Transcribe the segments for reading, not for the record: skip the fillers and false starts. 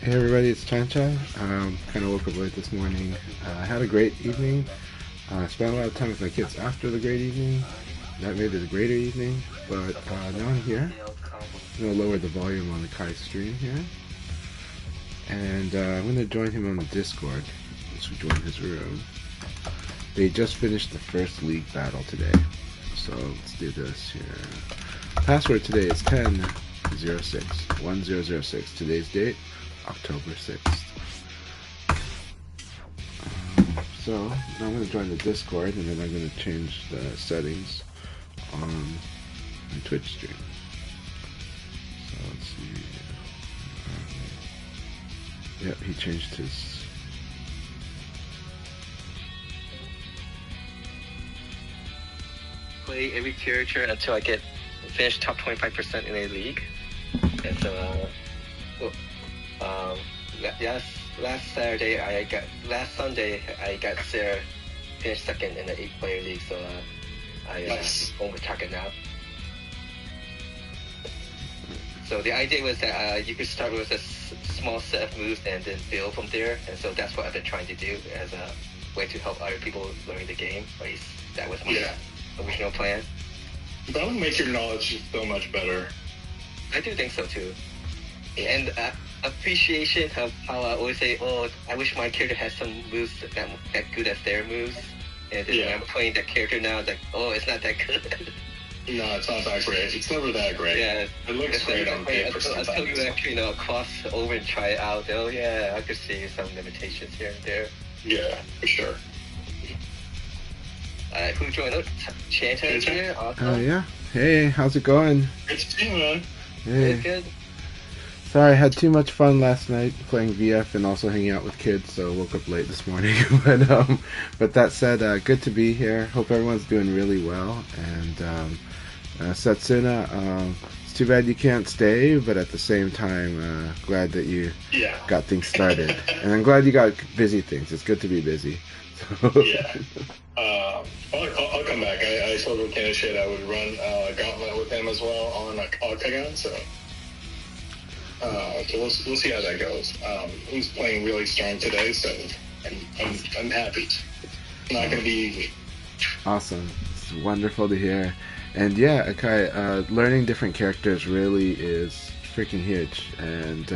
Hey everybody, it's Chancha. Kind of woke up late this morning. I had a great evening. Spent a lot of time with my kids after the great evening. That made it a greater evening. But now I'm here. I'm going to lower the volume on the Kai stream here. And I'm going to join him on the Discord. Let's join his room. They just finished the first league battle today. So let's do this here. Password today is 1006. Today's date, October 6th. So now I'm going to join the Discord, and then I'm going to change the settings on my Twitch stream. So let's see. Yep, he changed his. Play every character until I get finished top 25% in a league. And so, last Sunday I got Sarah finished second in the 8-player league. So I own the target now. So the idea was that you could start with a small set of moves and then build from there. And so that's what I've been trying to do as a way to help other people learn the game. At least that was my original plan. That would make your knowledge so much better. I do think so too. And appreciation of how I always say, oh, I wish my character had some moves that good as their moves. And then when I'm playing that character now, it's like, oh, it's not that good. No, it's not that great. It's never that great. Yeah, it looks great on paper sometimes. Until you actually, cross over and try it out. Oh yeah, I could see some limitations here and there. Yeah, for sure. Who joined us? Chanter here. Awesome. Yeah. Hey, how's it going? It's team, man. Hey. Good. Sorry, I had too much fun last night playing VF and also hanging out with kids, so woke up late this morning. But that said, good to be here. Hope everyone's doing really well. And Satsuna, it's too bad you can't stay, but at the same time, glad that you got things started. And I'm glad you got busy things. It's good to be busy. So. Yeah. I'll come back. I told Ken shit I would run Gauntlet with him as well on Octagon, so we'll see how that goes. He's playing really strong today, so I'm happy. It's not going to be easy. Awesome. It's wonderful to hear. And yeah, Akai, learning different characters really is freaking huge. And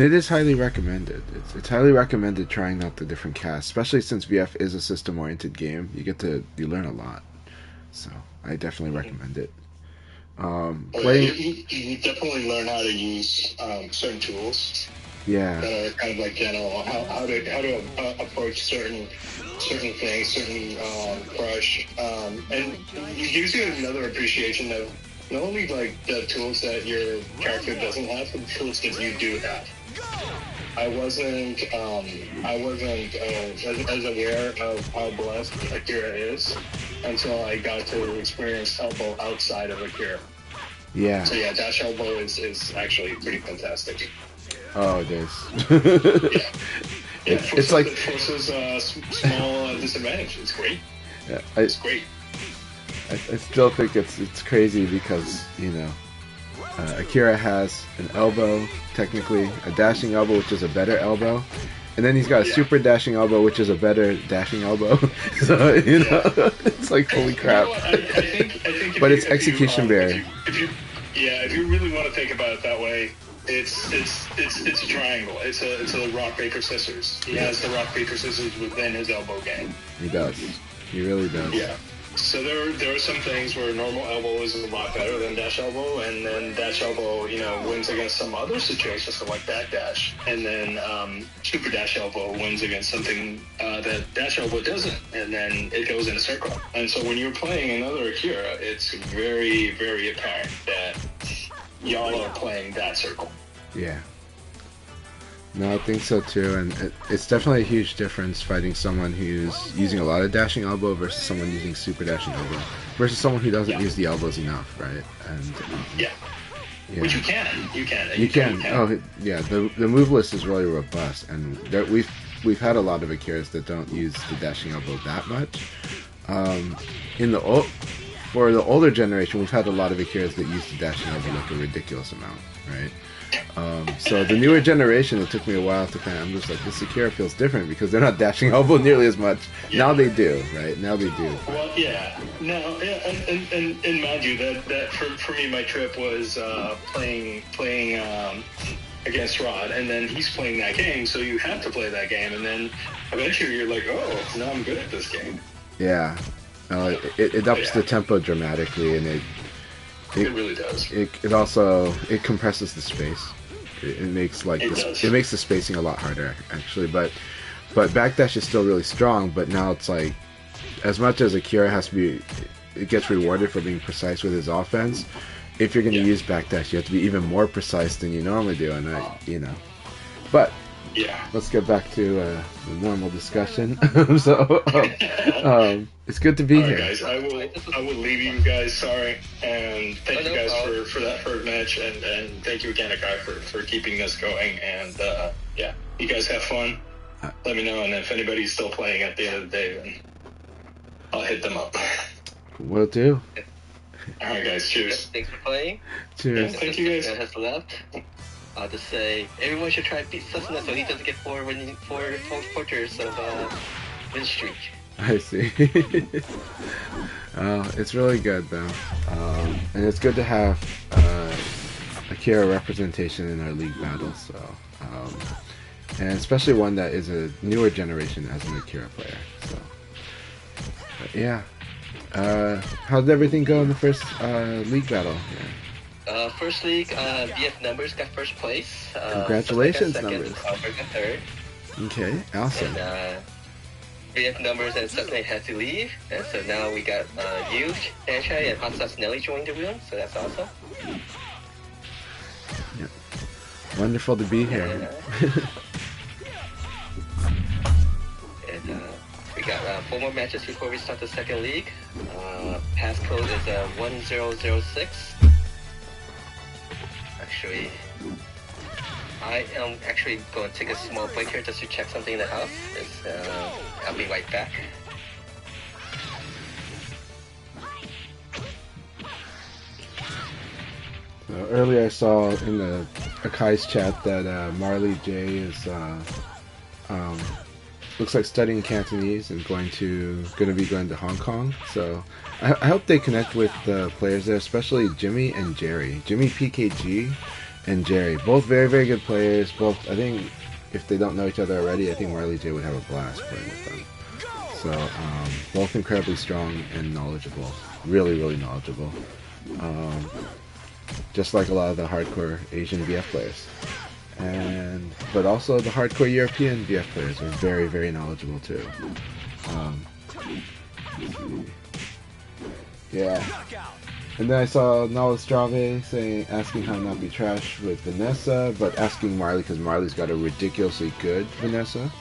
it is highly recommended. It's highly recommended trying out the different casts, especially since VF is a system-oriented game. You learn a lot. So I definitely recommend it. You definitely learn how to use certain tools. Yeah. That are kind of like general, how to approach certain things, certain crush, and it gives you another appreciation of not only like the tools that your character doesn't have, but the tools that you do have. I wasn't as aware of how blessed Akira is until I got to experience elbow outside of Akira. Yeah. So yeah, dash elbow is actually pretty fantastic. Oh, it is. It's like forces small disadvantage. It's great. Yeah, it's great. I still think it's crazy because Akira has an elbow, technically a dashing elbow, which is a better elbow, and then he's got a super dashing elbow, which is a better dashing elbow. So it's like holy crap. I think but it's execution barrier. If you really want to think about it that way, it's a triangle. It's a rock paper scissors. He has the rock paper scissors within his elbow game. He does. He really does. Yeah. So there are some things where normal elbow is a lot better than dash elbow, and then dash elbow, wins against some other situations, so like that dash, and then super dash elbow wins against something that dash elbow doesn't, and then it goes in a circle. And so when you're playing another Akira, it's very, very apparent that y'all are playing that circle. Yeah. No, I think so too, and it's definitely a huge difference fighting someone who's using a lot of dashing elbow versus someone using super dashing elbow versus someone who doesn't use the elbows enough, right? And which you can. Oh, yeah. The move list is really robust, and we've had a lot of Akiras that don't use the dashing elbow that much. For the older generation, we've had a lot of Akiras that use the dashing elbow like a ridiculous amount, right? So the newer generation, it took me a while to kind of, I'm just like, this Akira feels different because they're not dashing elbow nearly as much. Yeah. Now they do, right? Now they do. Well, yeah. No, yeah, and mind you, that for me, my trip was playing against Rod, and then he's playing that game, so you have to play that game, and then eventually you're like, oh, now I'm good at this game. Yeah. It ups the tempo dramatically, and it really does. It also compresses the space. It makes it makes the spacing a lot harder actually, but backdash is still really strong. But now it's like, as much as Akira has to be, it gets rewarded for being precise with his offense. If you're going to use backdash, you have to be even more precise than you normally do, and But yeah, let's get back to the normal discussion. So it's good to be here, guys. I will leave you guys. Sorry, and thank you guys for that third match, and thank you again, Akai, for keeping this going. And yeah, you guys have fun. Let me know, and if anybody's still playing at the end of the day, then I'll hit them up. Will do. All right, guys. Cheers. Thanks for playing. Cheers. Yeah, thank you, guys. Has left. I'll just say everyone should try to beat Susuna so he doesn't get four quarters of win streak. I see. It's really good though, and it's good to have Akira representation in our league battles. So, and especially one that is a newer generation as an Akira player. So, but yeah. How did everything go in the first league battle? Yeah. First league, VF Numbers got first place. Congratulations, second, Numbers. Albert got third. Okay, awesome. And VF Numbers and Sutney had to leave, and so now we got you, Sanchai, and Hot Sauce Nelly joined the room, so that's awesome. Yep. Wonderful to be here. And we got 4 more matches before we start the second league. Passcode is 1006. Actually, I am actually going to take a small break here just to check something in the house. I'll be right back. Earlier I saw in the Akai's chat that Marley J is looks like studying Cantonese and going to be going to Hong Kong. So I hope they connect with the players there, especially Jimmy and Jerry. Jimmy PKG and Jerry, both very, very good players. Both, I think, if they don't know each other already, I think Marley J would have a blast playing with them. So both incredibly strong and knowledgeable, really, really knowledgeable. Just like a lot of the hardcore Asian VF players. But also the hardcore European VF players are very, very knowledgeable too. Yeah. And then I saw Nalastrave asking how not be trash with Vanessa, but asking Marley because Marley's got a ridiculously good Vanessa.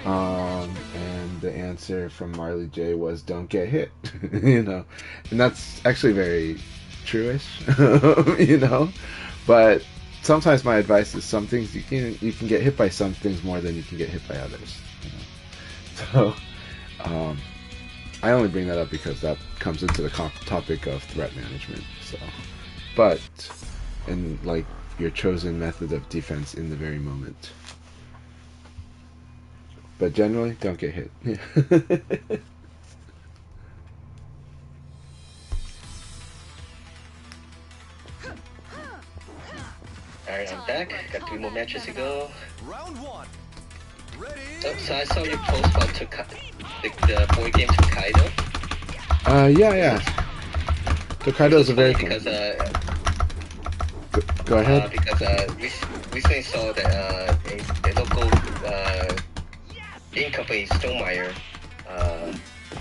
And the answer from Marley J was don't get hit, and that's actually very true-ish, but sometimes my advice is some things you can get hit by some things more than you can get hit by others. So I only bring that up because that comes into the topic of threat management. So, but in like your chosen method of defense in the very moment. But generally, don't get hit. Alright, I'm back. Got 3 more matches to go. Round 1. Ready? So I saw your post about the board game Tokaido. Yeah. Tokaido is a very fun. Because Go ahead. Because we recently saw that a local game company, Stonemeyer,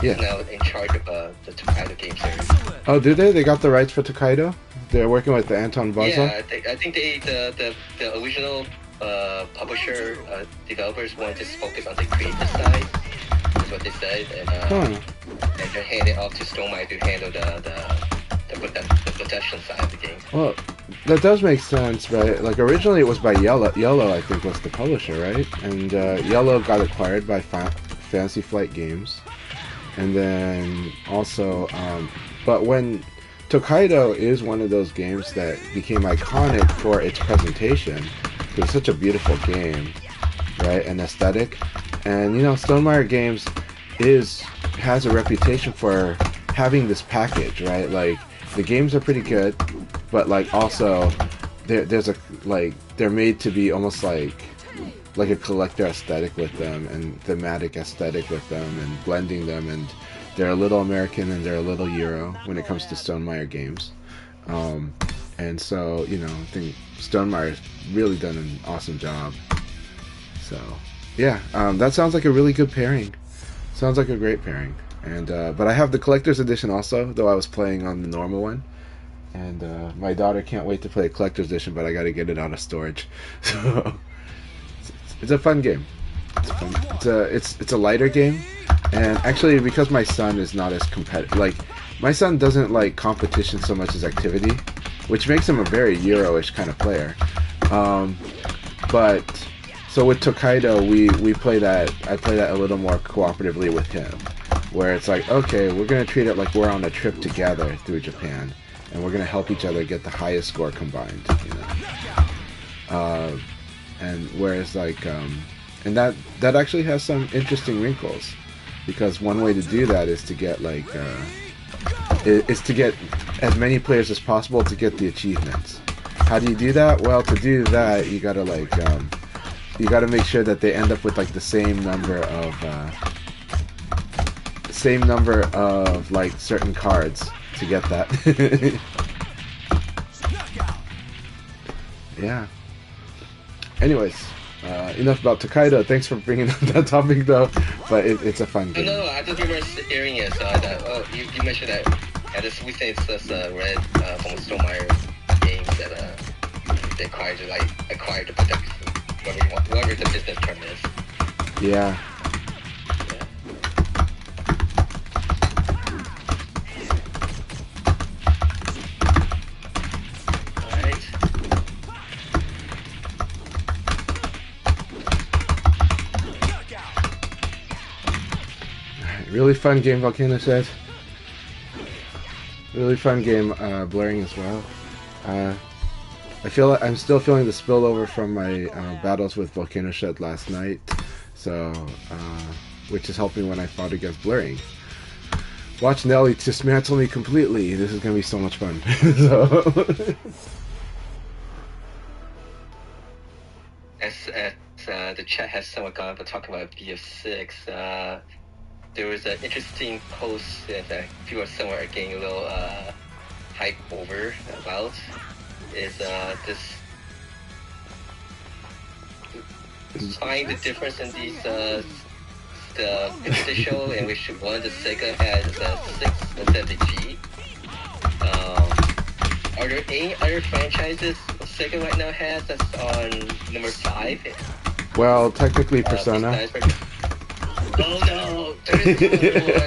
is now in charge of the Tokaido game series. Oh, do they? They got the rights for Tokaido? They're working with the Anton Baza? Yeah, I think the original publisher developers wanted to focus on the creative side. That's what they said, and they're handing it off to Stonemeyer to handle the production side of the game. Well, that does make sense, right? Like originally it was by Yellow. Yellow, I think, was the publisher, right? And Yellow got acquired by Fantasy Flight Games, and then also, but when Tokaido is one of those games that became iconic for its presentation. It's such a beautiful game, right? And aesthetic. And Stonemaier Games has a reputation for having this package, right? Like the games are pretty good, but like also there's a they're made to be almost like a collector aesthetic with them and thematic aesthetic with them and blending them, and they're a little American and they're a little Euro when it comes to Stonemaier Games. And so, I think Stonemaier's really done an awesome job. So, yeah, that sounds like a really good pairing. Sounds like a great pairing. And but I have the collector's edition also, though I was playing on the normal one. And my daughter can't wait to play a collector's edition, but I got to get it out of storage. So it's a fun game. It's fun. It's a lighter game, and actually because my son is not as competitive, like my son doesn't like competition so much as activity, which makes him a very Euro-ish kind of player. But so with Tokaido, we play that. I play that a little more cooperatively with him, where it's like, okay, we're gonna treat it like we're on a trip together through Japan, and we're gonna help each other get the highest score combined. And whereas like and that actually has some interesting wrinkles, because one way to do that is to get is to get as many players as possible to get the achievements. How do you do that? Well, to do that, you gotta you gotta make sure that they end up with like the same number of like certain cards to get that. Yeah. Anyways, enough about Tokaido. Thanks for bringing up that topic, though. But it's a fun game. No, I just remember hearing it. So I thought, you mentioned that. We say it's just read from Stonemaier games that they acquired to protect whatever the business term is. Yeah. Really fun game, Volcano says. Really fun game, blurring as well. I feel like I'm still feeling the spillover from my battles with Volcano Shed last night, so which is helping when I fought against blurring. Watch Nelly dismantle me completely. This is gonna be so much fun. So. As the chat has somewhat gone, but talking about VF6. There was an interesting post that people are somewhere getting a little hype over about. Is this find the difference in these the official in which one the Sega has 6 instead of the G. Are there any other franchises Sega right now has that's on number 5? Well, technically Persona. Oh no! There is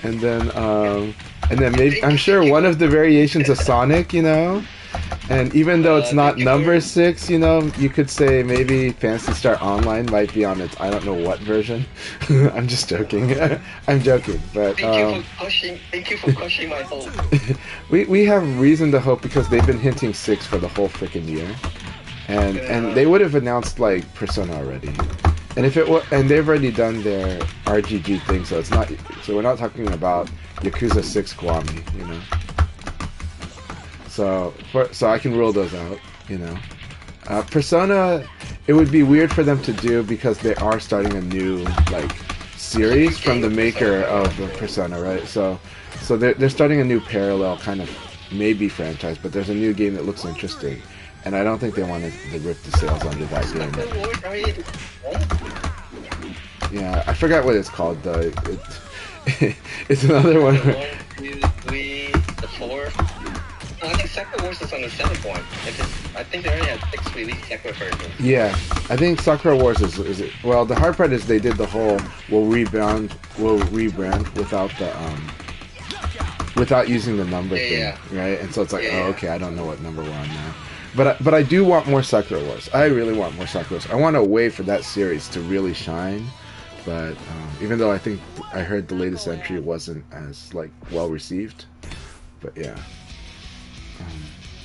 and then maybe I'm sure one of the variations of Sonic, and even though it's not number 6, you could say maybe Phantasy Star Online might be on its I don't know what version. I'm just joking. I'm joking, but thank you for crushing my hope. we have reason to hope because they've been hinting 6 for the whole freaking year, and they would have announced like Persona already. And if it and they've already done their RGG thing, so it's not. So we're not talking about Yakuza 6 Kiwami, So I can rule those out, Persona, it would be weird for them to do because they are starting a new series from the maker of Persona, right? So they're starting a new parallel kind of maybe franchise, but there's a new game that looks interesting. And I don't think they wanted to rip the sales under that game. Yeah, I forgot what it's called though. It's another one. 1, 2, 3, the 4. I think Sakura Wars is on the 7th one. I think they already had 6 released Sakura versions. Yeah, I think Sakura Wars is it. Well, the hard part is they did the whole we'll rebrand without the without using the number thing, right? And so it's like, okay, I don't know what number we're on now. But I do want more Sakura Wars. I really want more Sakura Wars. I want to wait for that series to really shine. But even though I heard the latest entry wasn't as well received, but yeah.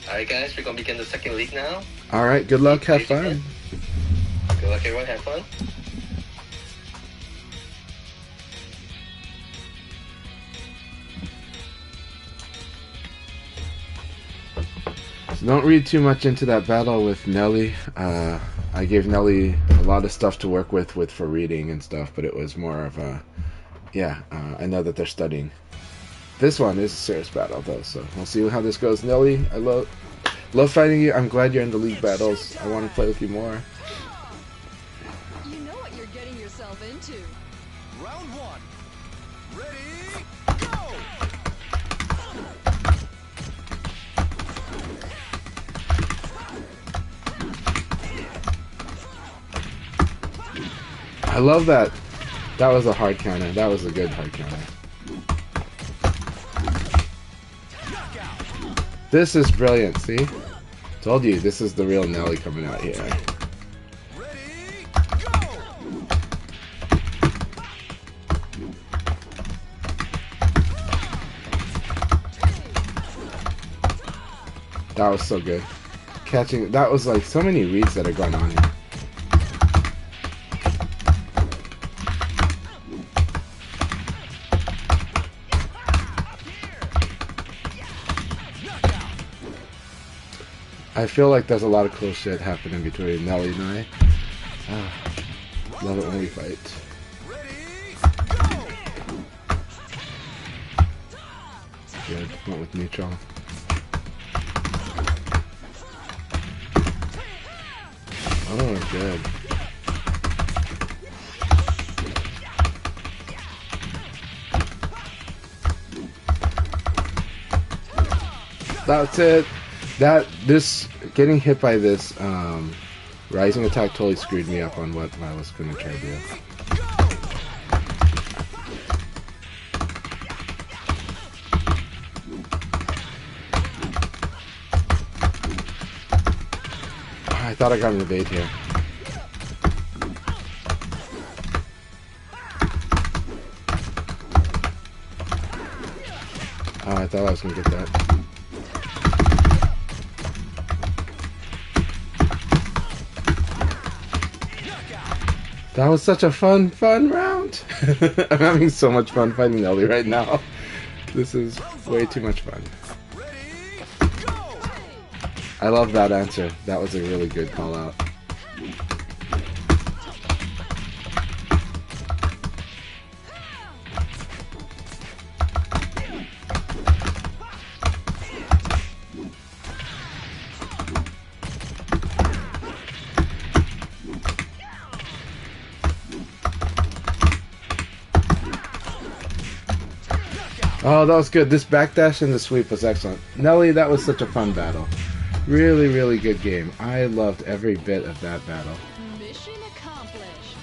Alright guys, we're gonna begin the second league now. All right, good luck. Have fun. Good luck everyone, have fun. So don't read too much into that battle with Nelly. I gave Nelly a lot of stuff to work with for reading and stuff, but it was more of a, I know that they're studying. This one is a serious battle though, so we'll see how this goes. Nelly, I love fighting you. I'm glad you're in the league battles. I want to play with you more. You know what you're getting yourself into. Round one. Ready, go! I love that. That was a hard counter. That was a good hard counter. This is brilliant, see? Told you, this is the real Nelly coming out here. Ready, go! That was so good. Catching, that was like so many reads that are going on here. I feel like there's a lot of cool shit happening between Nelly and I. Love it when we fight. Ready, go! Good. Went with neutral. Oh, good. That's it. This getting hit by this rising attack totally screwed me up on what I was gonna try to do. I thought I got an evade here. Oh, I thought I was gonna get that. That was such a fun round. I'm having so much fun fighting Nelly right now. This is way too much fun. Ready, go! I love that answer. That was a really good call out. Oh, that was good. This backdash and the sweep was excellent. Nelly, that was such a fun battle. Really, really good game. I loved every bit of that battle. Mission accomplished.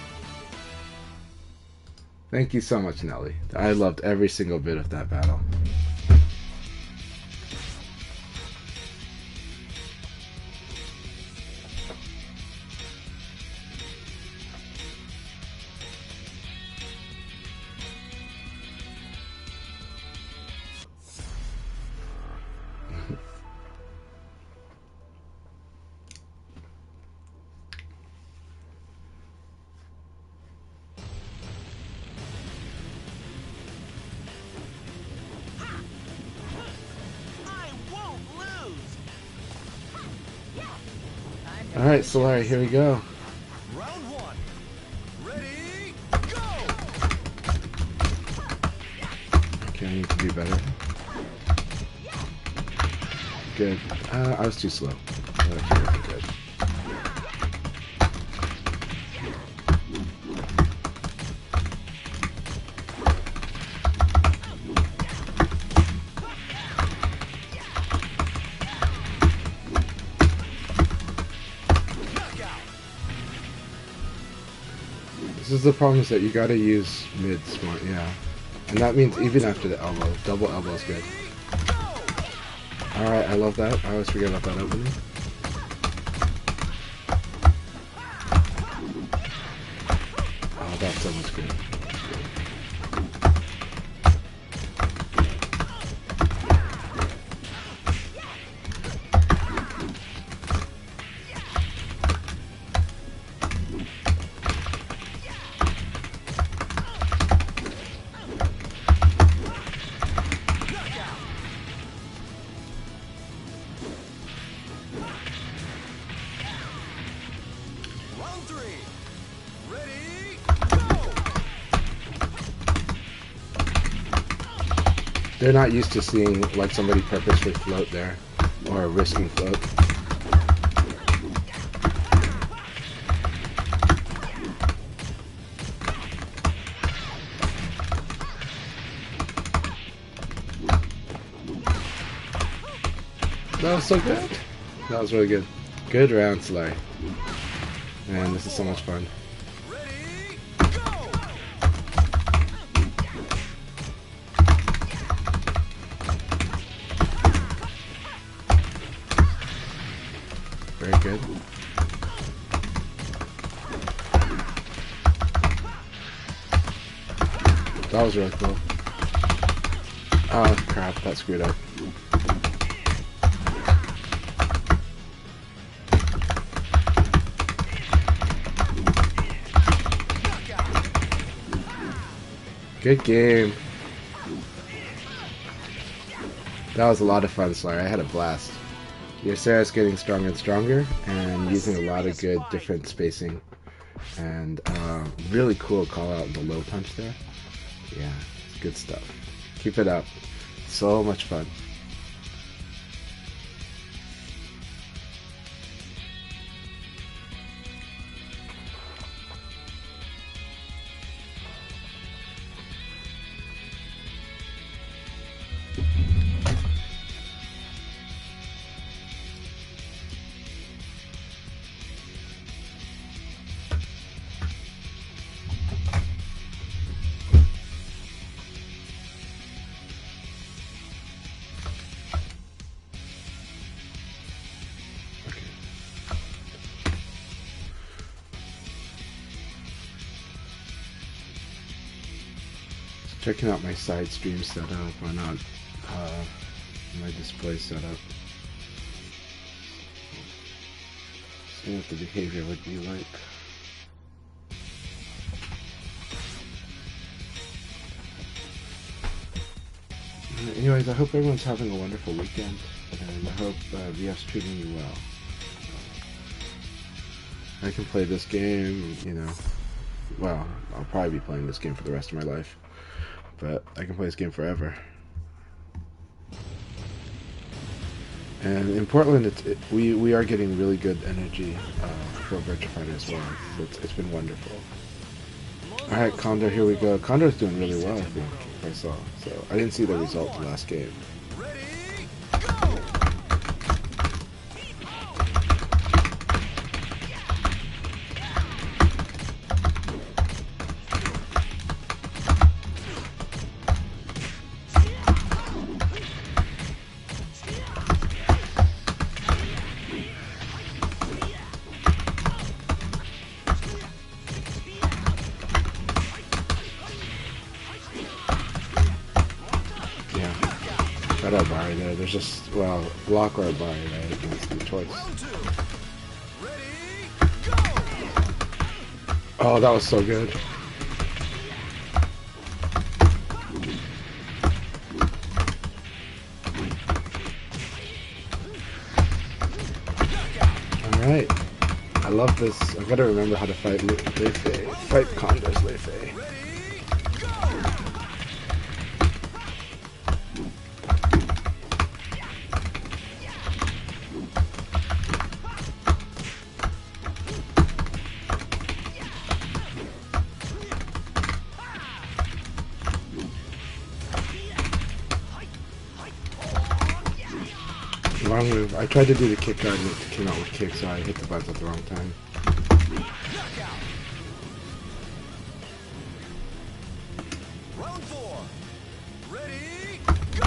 Thank you so much, Nelly. I loved every single bit of that battle. Alright, Solari, here we go. Round one. Ready, go! Okay, I need to do better. Good. I was too slow. That's really good. This is the problem, is that you gotta use mid smart, yeah. And that means even after the elbow. Double elbow is good. Alright, I love that. I always forget about that opening. Oh, that's so much good. Round 3. Ready, go! They're not used to seeing like somebody purposely float there or risking float. That was so good. That was really good. Good round, Sly. Man, this is so much fun. Ready, go! Very good. That was really cool. Oh crap, that screwed up. Good game. That was a lot of fun, Slayer. I had a blast. Your Sarah's getting stronger and stronger and using a lot of good different spacing. And really cool call out in the low punch there. Yeah, good stuff. Keep it up. So much fun. Checking out my side stream setup or not, my display setup. See what the behavior would be like. Anyways, I hope everyone's having a wonderful weekend, and I hope VF's treating you well. I can play this game, you know, well, I'll probably be playing this game for the rest of my life. But I can play this game forever. And in Portland, we are getting really good energy for Virtua Fighter as well. It's been wonderful. Alright, Condor, here we go. Condor's doing really well, I think, if I saw. So I didn't see the result of the last game. Got a bar there. There's just, well, block or a bar, right? That's the choice. Oh, that was so good. Alright. I love this. I've got to remember how to fight Leifei. Fight Condor's Leifei. Wrong move. I tried to do the kick guard and it came out with kick, so I hit the buttons at the wrong time. Round 4. Ready, go!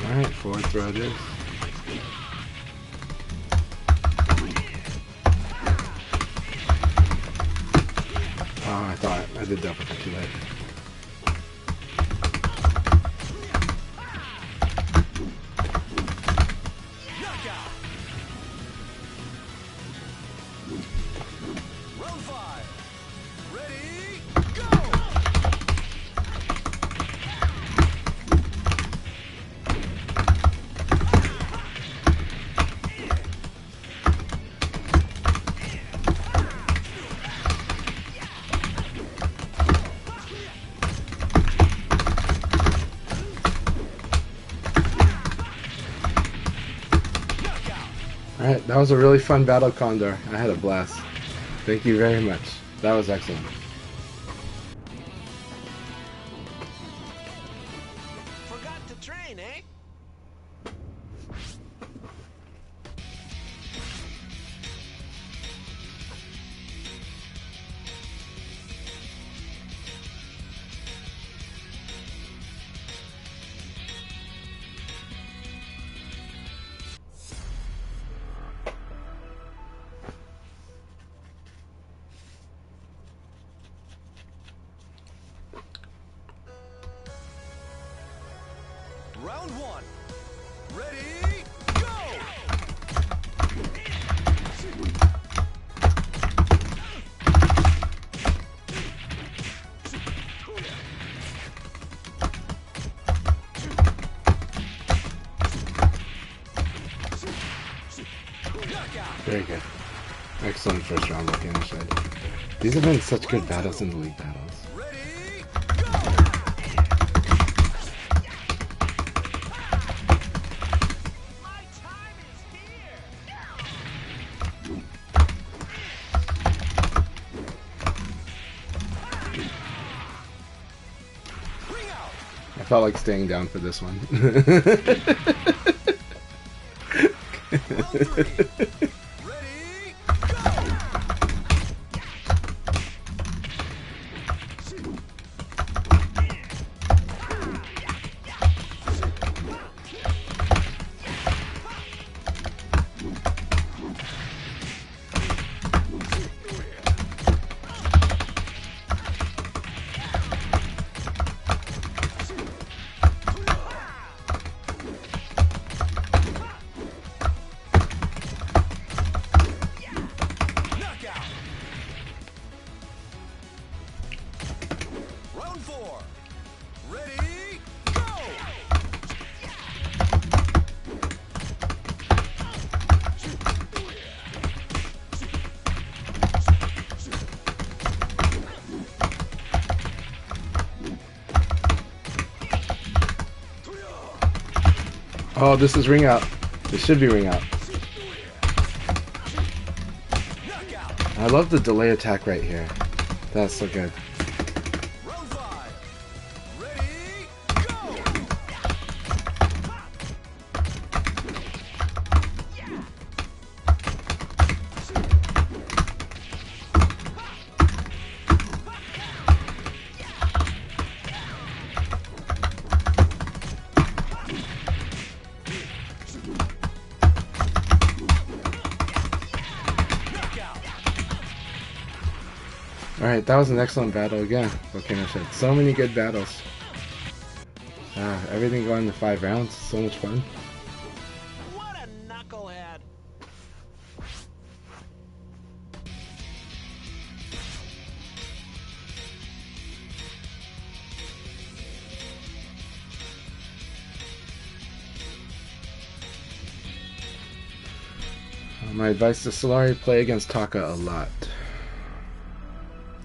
Alright, forward throw it is. Oh, I thought I did that too late. Round Round 5. Ready, go! Alright, that was a really fun battle, Condor. I had a blast. Thank you very much. That was excellent. Forgot to train, eh? Round 1. Ready, go! Very good. Excellent first round look in, I said. These have been such good battles in the league battles. Ready, go! My time is here! Ring out! I felt like staying down for this one. Round 3. Ready, go! Knockout! Round 4. Ready, go! Oh, this is ring out. This should be ring out. Knockout! I love the delay attack right here. That's so good. Round 5. Ready, go! Knockout! Alright, that was an excellent battle again. What can I say? So many good battles. Everything going to 5 rounds. So much fun. What a knucklehead! My advice to Solari, play against Taka a lot.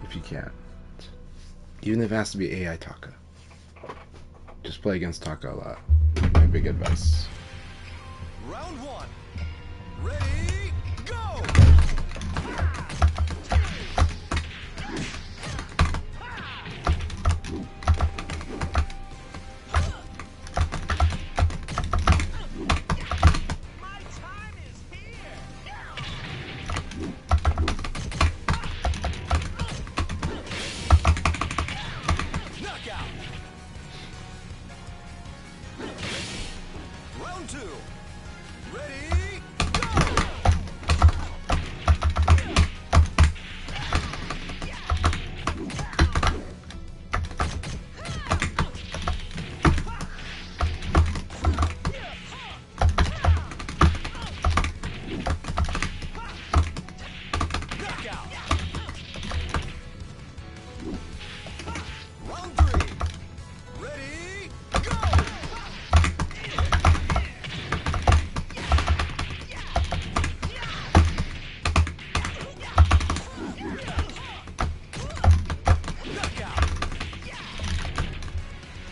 If you can. Even if it has to be AI Taka. Just play against Taka a lot. My big advice. Round 1. Ready, go! My time is here! Knockout! Round 2. Ready, go!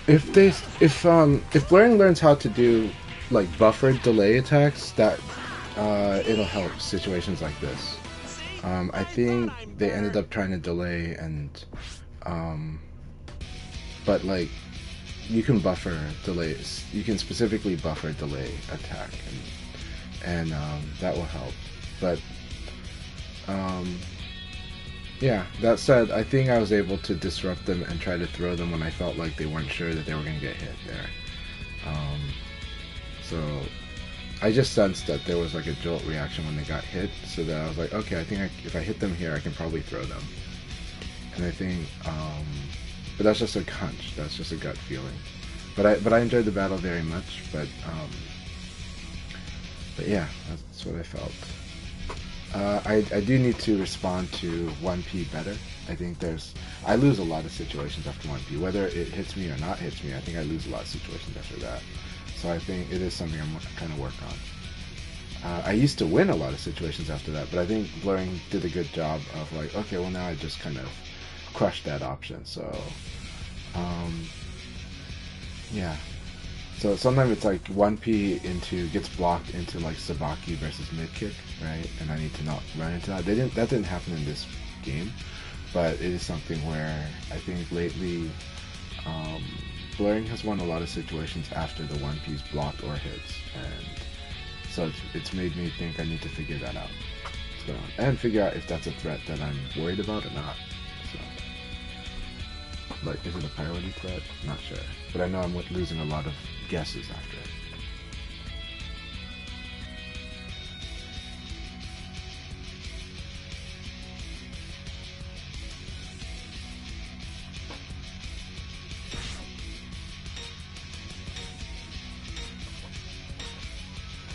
if Blurring learns how to do like buffered delay attacks, that it'll help situations like this. I think they ended up trying to delay and but like you can buffer delays. You can specifically buffer delay attack, and that will help. But yeah, that said, I think I was able to disrupt them and try to throw them when I felt like they weren't sure that they were going to get hit there. So I just sensed that there was like a jolt reaction when they got hit, so that I was like, okay, I think if I hit them here, I can probably throw them. And I think, but that's just a hunch. That's just a gut feeling. But I enjoyed the battle very much. But yeah, that's what I felt. I do need to respond to 1P better. I think I lose a lot of situations after 1P. Whether it hits me or not hits me, I think I lose a lot of situations after that. So I think it is something I'm trying to work on. I used to win a lot of situations after that, but I think Blurring did a good job of like, okay, well now I just kind of crushed that option. So, yeah. So sometimes it's like 1P gets blocked into like Sabaki versus mid kick, right? And I need to not run into that. That didn't happen in this game, but it is something where I think lately Blurring has won a lot of situations after the 1P's blocked or hits, and so it's made me think I need to figure that out. And figure out if that's a threat that I'm worried about or not. So, like, is it a priority threat? Not sure. But I know I'm losing a lot of guesses after it.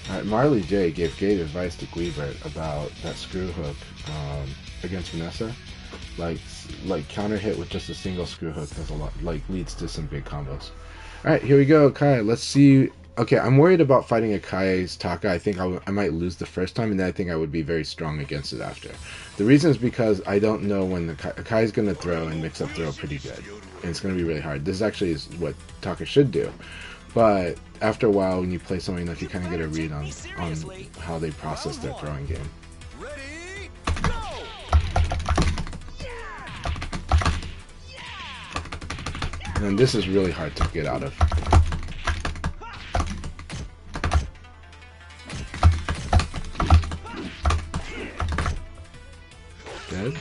Alright, Marley J gave great advice to Guibert about that screw hook against Vanessa. Like counter hit with just a single screw hook does a lot, like leads to some big combos. Alright, here we go, Akai. Let's see. Okay, I'm worried about fighting Akai's Taka. I think I might lose the first time, and then I think I would be very strong against it after. The reason is because I don't know when Akai's going to throw and mix up throw pretty good. And it's going to be really hard. This actually is what Taka should do. But after a while, when you play something enough, you kind of get a read on how they process their throwing game. Ready, go! And this is really hard to get out of. Dead.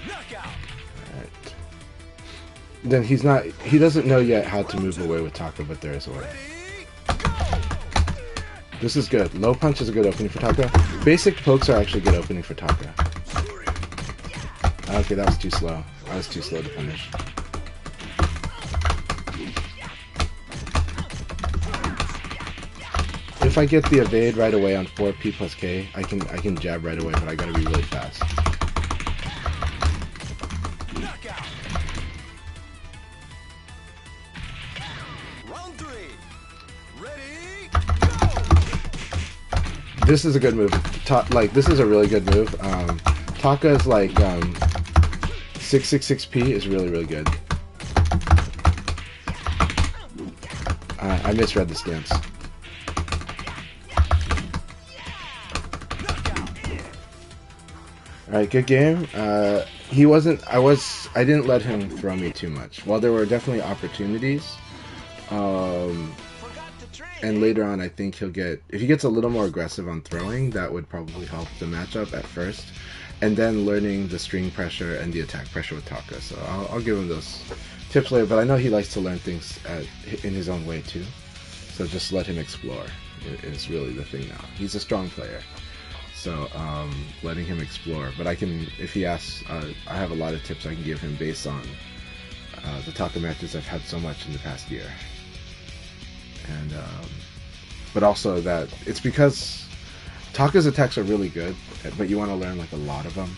Knockout. Alright. Then he doesn't know yet how to move away with Taka, but there is a way. Ready, go! This is good. Low punch is a good opening for Taka. Basic pokes are actually good opening for Taka. Okay, that was too slow. I was too slow to punish. If I get the evade right away on 4P plus K, I can jab right away, but I gotta be really fast. Knockout. Round 3. Ready, go! This is a good move. This is a really good move. Taka's like 666P is really, really good. I misread the stance. Alright, good game. I didn't let him throw me too much. While there were definitely opportunities, and later on I think if he gets a little more aggressive on throwing, that would probably help the matchup at first. And then learning the string pressure and the attack pressure with Taka. So I'll give him those tips later, but I know he likes to learn things in his own way too. So just let him explore is really the thing now. He's a strong player. So letting him explore, but if he asks, I have a lot of tips I can give him based on the Taka matches I've had so much in the past year, and but also that it's because Taka's attacks are really good, but you want to learn like a lot of them.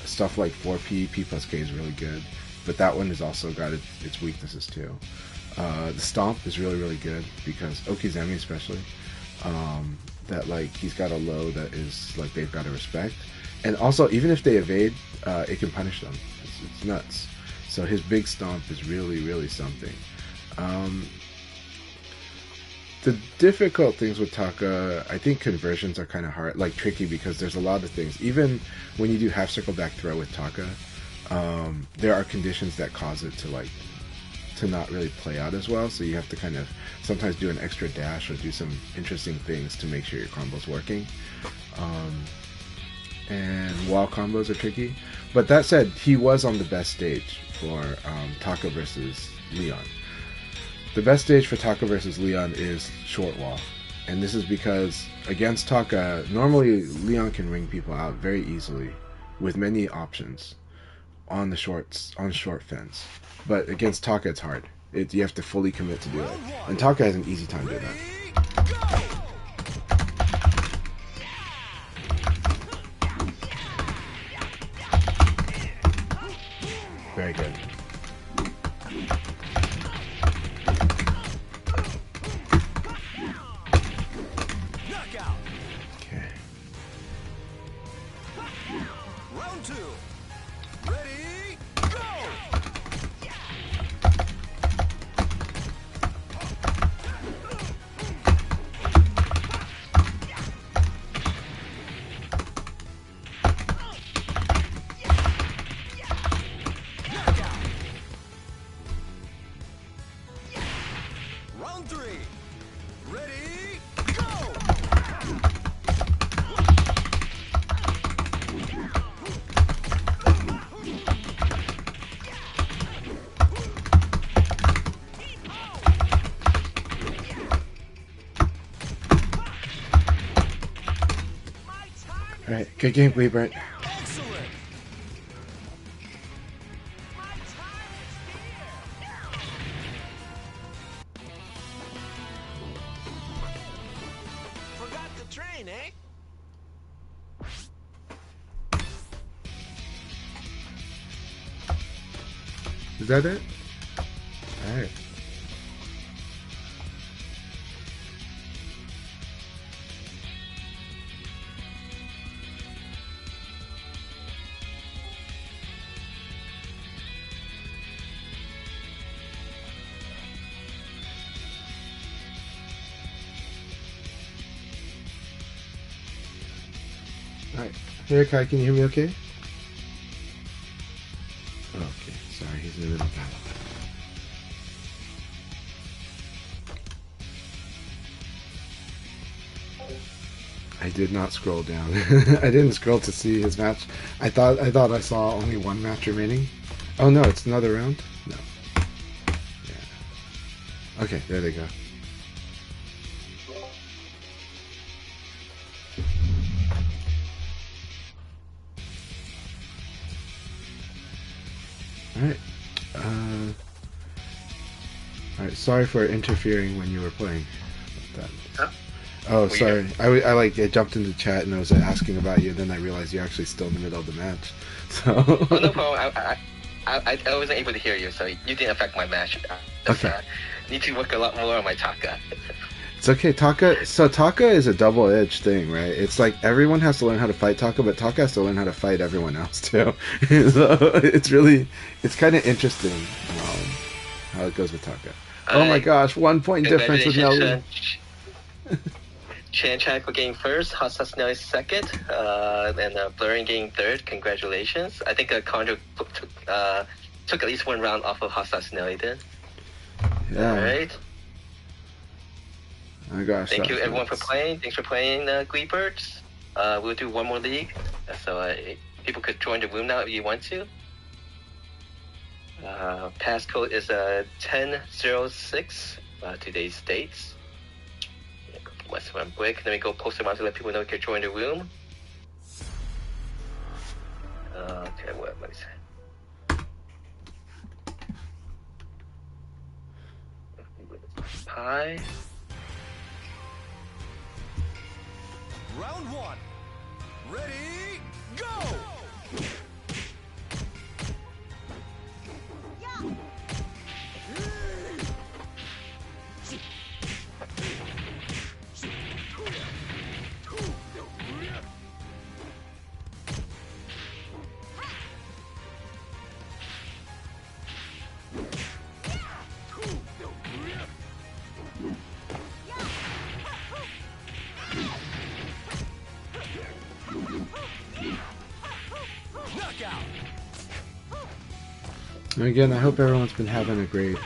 Stuff like 4P, P plus K is really good, but that one has also got its weaknesses too. The Stomp is really, really good because Okizeme especially. That like he's got a low that is like they've got to respect, and also even if they evade, it can punish them. It's nuts. So his big stomp is really, really something. Um, the difficult things with Taka, I think conversions are kind of hard, like tricky, because there's a lot of things. Even when you do half circle back throw with Taka, there are conditions that cause it to not really play out as well. So you have to kind of sometimes do an extra dash or do some interesting things to make sure your combo's working. And wall combos are tricky. But that said, he was on the best stage for Taka versus Leon. The best stage for Taka versus Leon is short wall. And this is because against Taka, normally Leon can ring people out very easily with many options on short fence. But against Taka, it's hard. You have to fully commit to do it. And Taka has an easy time doing that. Very good. Knockout. Okay. Round 2. Ready, go! Knockout. Round 3. Ready, go! All right. Good game, Weebert. Excellent. Forgot the train, eh? Is that it? All right. Alright. Hey, Akai, can you hear me okay? Okay, sorry, he's in the middle of battle. I did not scroll down. I didn't scroll to see his match. I thought I saw only one match remaining. Oh no, it's another round? No. Yeah. Okay, there they go. Alright. Alright, sorry for interfering when you were playing. Huh? Oh, sorry. I jumped into chat and I was asking about you, and then I realized you're actually still in the middle of the match. So. Oh, no problem. I wasn't able to hear you, so you didn't affect my match. Okay. Need to work a lot more on my Taka. It's okay. Taka is a double-edged thing, right? It's like everyone has to learn how to fight Taka, but Taka has to learn how to fight everyone else too. So it's kind of interesting how it goes with Taka. Oh my gosh, 1 point difference with Nelly. Chan Chak for getting first, Hot Sauce Nelly second, and Blurring getting third. Congratulations. I think Conjure took at least one round off of Hot Sauce Nelly then. Yeah. Alright. Oh gosh. Thank you everyone for playing. Thanks for playing, Gleebirds. We'll do one more league, so people could join the room now if you want to. Passcode is 1006. Today's dates. Let's run quick. Let me go post them out to let people know you can join the room. Okay, what let me say? Pi. Round 1. Ready, go! Knockout. And again, I hope everyone's been having a great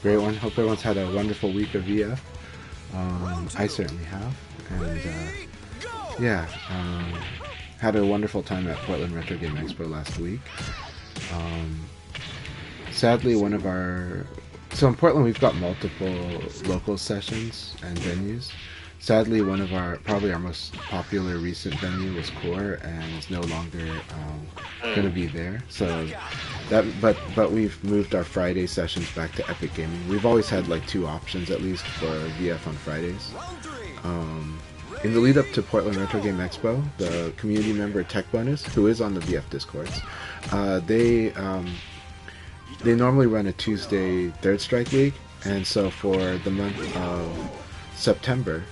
one. Hope everyone's had a wonderful week of VF. I certainly have, and yeah, had a wonderful time at Portland Retro Game Expo last week. Sadly, so in Portland we've got multiple local sessions and venues. Sadly, one of probably our most popular recent venue was Core, and is no longer going to be there. So but we've moved our Friday sessions back to Epic Gaming. We've always had like 2 options at least for VF on Fridays. In the lead up to Portland Retro Game Expo, the community member Tech Bonus, who is on the VF Discords, they normally run a Tuesday Third Strike League, and so for the month of September,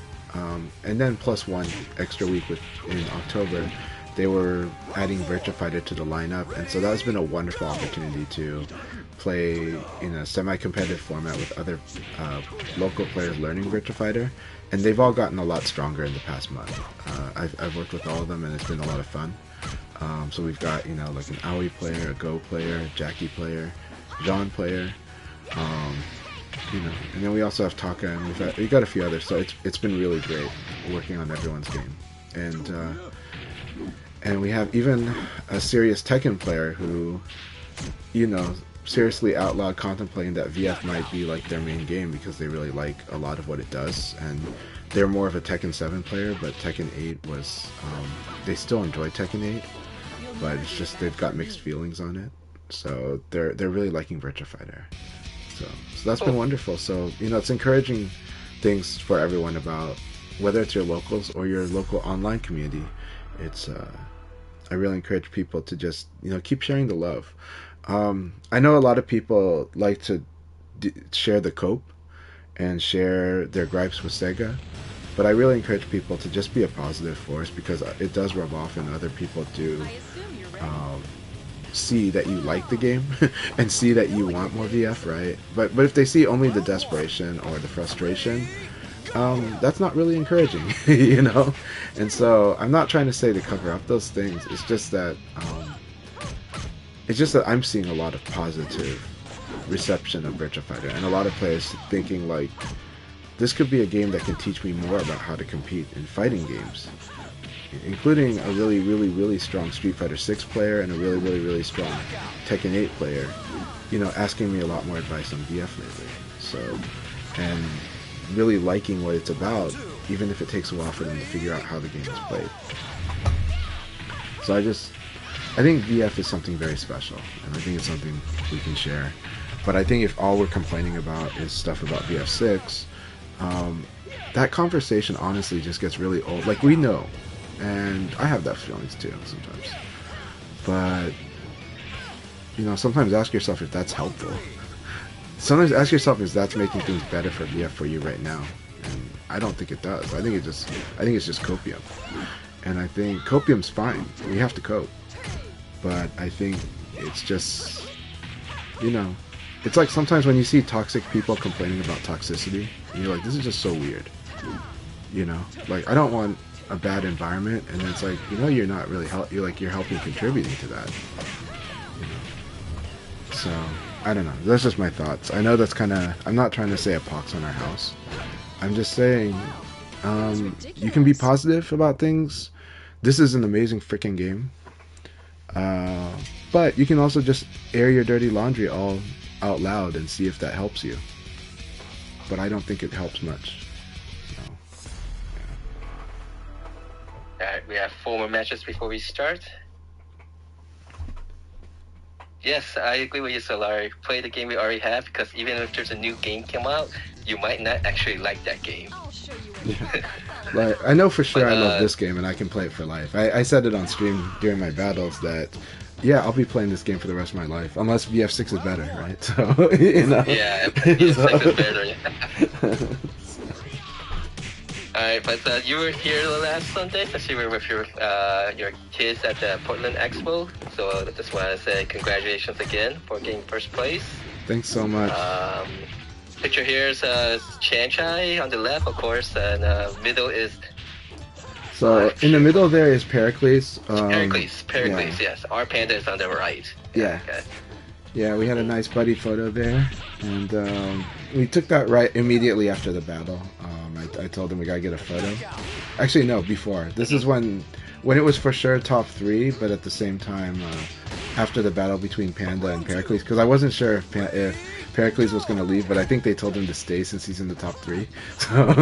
and then plus 1 extra week in October, they were adding Virtua Fighter to the lineup, and so that's been a wonderful opportunity to play in a semi-competitive format with other local players learning Virtua Fighter, and they've all gotten a lot stronger in the past month. I've worked with all of them, and it's been a lot of fun. So we've got like an Aoi player, a Go player, Jackie player, John player, and then we also have Taka, and we've got a few others. So it's been really great working on everyone's game, and we have even a serious Tekken player who, seriously out loud contemplating that VF might be like their main game because they really like a lot of what it does, and they're more of a Tekken 7 player, but Tekken 8 was, they still enjoy Tekken 8, but it's just they've got mixed feelings on it, so they're really liking Virtua Fighter. So that's been wonderful. So it's encouraging things for everyone about whether it's your locals or your local online community. It's I really encourage people to just keep sharing the love. I know a lot of people like to share the cope and share their gripes with Sega, but I really encourage people to just be a positive force, because it does rub off and other people do see that you like the game and see that you want more VF, right? But if they see only the desperation or the frustration, that's not really encouraging, And so I'm not trying to say to cover up those things. It's just that I'm seeing a lot of positive reception of Virtua Fighter, and a lot of players thinking like, this could be a game that can teach me more about how to compete in fighting games, including a really, really, really strong Street Fighter 6 player and a really, really, really strong Tekken 8 player, asking me a lot more advice on VF lately. So, and really liking what it's about, even if it takes a while for them to figure out how the game is played. So I think VF is something very special, and I think it's something we can share. But I think if all we're complaining about is stuff about VF6, that conversation honestly just gets really old. Like, we know, and I have that feelings too sometimes. But, sometimes ask yourself if that's helpful. Sometimes ask yourself if that's making things better for VF for you right now. And I don't think it does. I think it's just copium. And I think copium's fine. We have to cope. But I think it's just, it's like sometimes when you see toxic people complaining about toxicity, you're like, this is just so weird. Like, I don't want a bad environment, and then it's like, you're not really you're helping contributing to that. So I don't know. That's just my thoughts. I know that's kind of, I'm not trying to say a pox on our house. I'm just saying, you can be positive about things. This is an amazing freaking game. But you can also just air your dirty laundry all out loud and see if that helps you. But I don't think it helps much. So, yeah. Alright, we have 4 more matches before we start. Yes, I agree with you, Solari. Play the game we already have, because even if there's a new game come out, you might not actually like that game. I'll show you what Yeah. Like, I know for sure I love this game and I can play it for life. I said it on stream during my battles that, yeah, I'll be playing this game for the rest of my life, unless VF6 is better, right? So, Yeah, VF6 is better. Yeah. Alright, but you were here last Sunday, since you were with your kids at the Portland Expo. So I just want to say congratulations again for getting first place. Thanks so much. Picture here is Chanchai on the left, of course, and middle is So in the middle there is Pericles. Pericles, yeah. yes. Our panda is on the right. Yeah. Okay. Yeah, we had a nice buddy photo there, and we took that right immediately after the battle. I told him we gotta get a photo. Actually, no, before. This is when it was for sure top 3, but at the same time, after the battle between Panda and Pericles, because I wasn't sure if Pericles was going to leave, but I think they told him to stay since he's in the top 3. So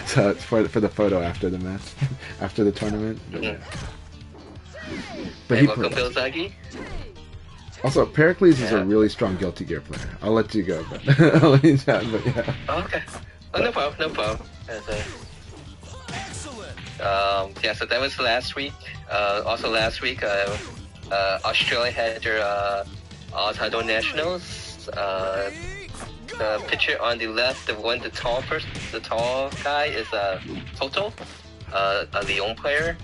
so it's for the photo after the match, after the tournament. But Hey, welcome, Bill Zaggy. Also, Pericles is a really strong Guilty Gear player. I'll let you go, but I'll let you chat. But yeah. Oh, okay. Oh, no problem. No problem. Yeah, so that was last week. Also last week, Australia had their All-Taiwan Nationals. The picture on the left, the tall guy is Toto, a Leon player.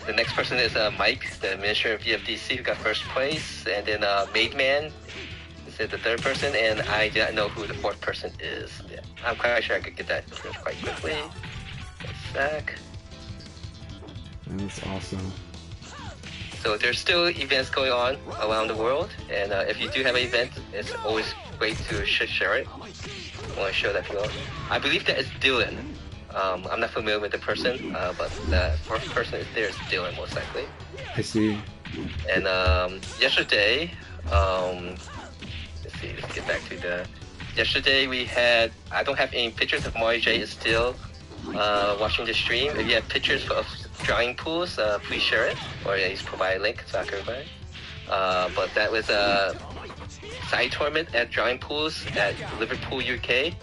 The next person is Mike, the administrator of VFDC, who got first place, and then Maid Man is the third person, and I do not know who the fourth person is. Yeah, I'm quite sure I could get that quite quickly. Back. That's awesome. So there's still events going on around the world, and if you do have an event, it's always great to share it. I want to show that people. I believe that it's Dylan. I'm not familiar with the person, but the first person is there is Dylan, most likely. I see. And yesterday, let's see, let's get back to the. Yesterday we had. I don't have any pictures of Mari J. Is still watching the stream. If you have pictures of drawing pools, please share it, or at least provide a link so I can provide. But that was a side tournament at drawing pools at Liverpool, UK.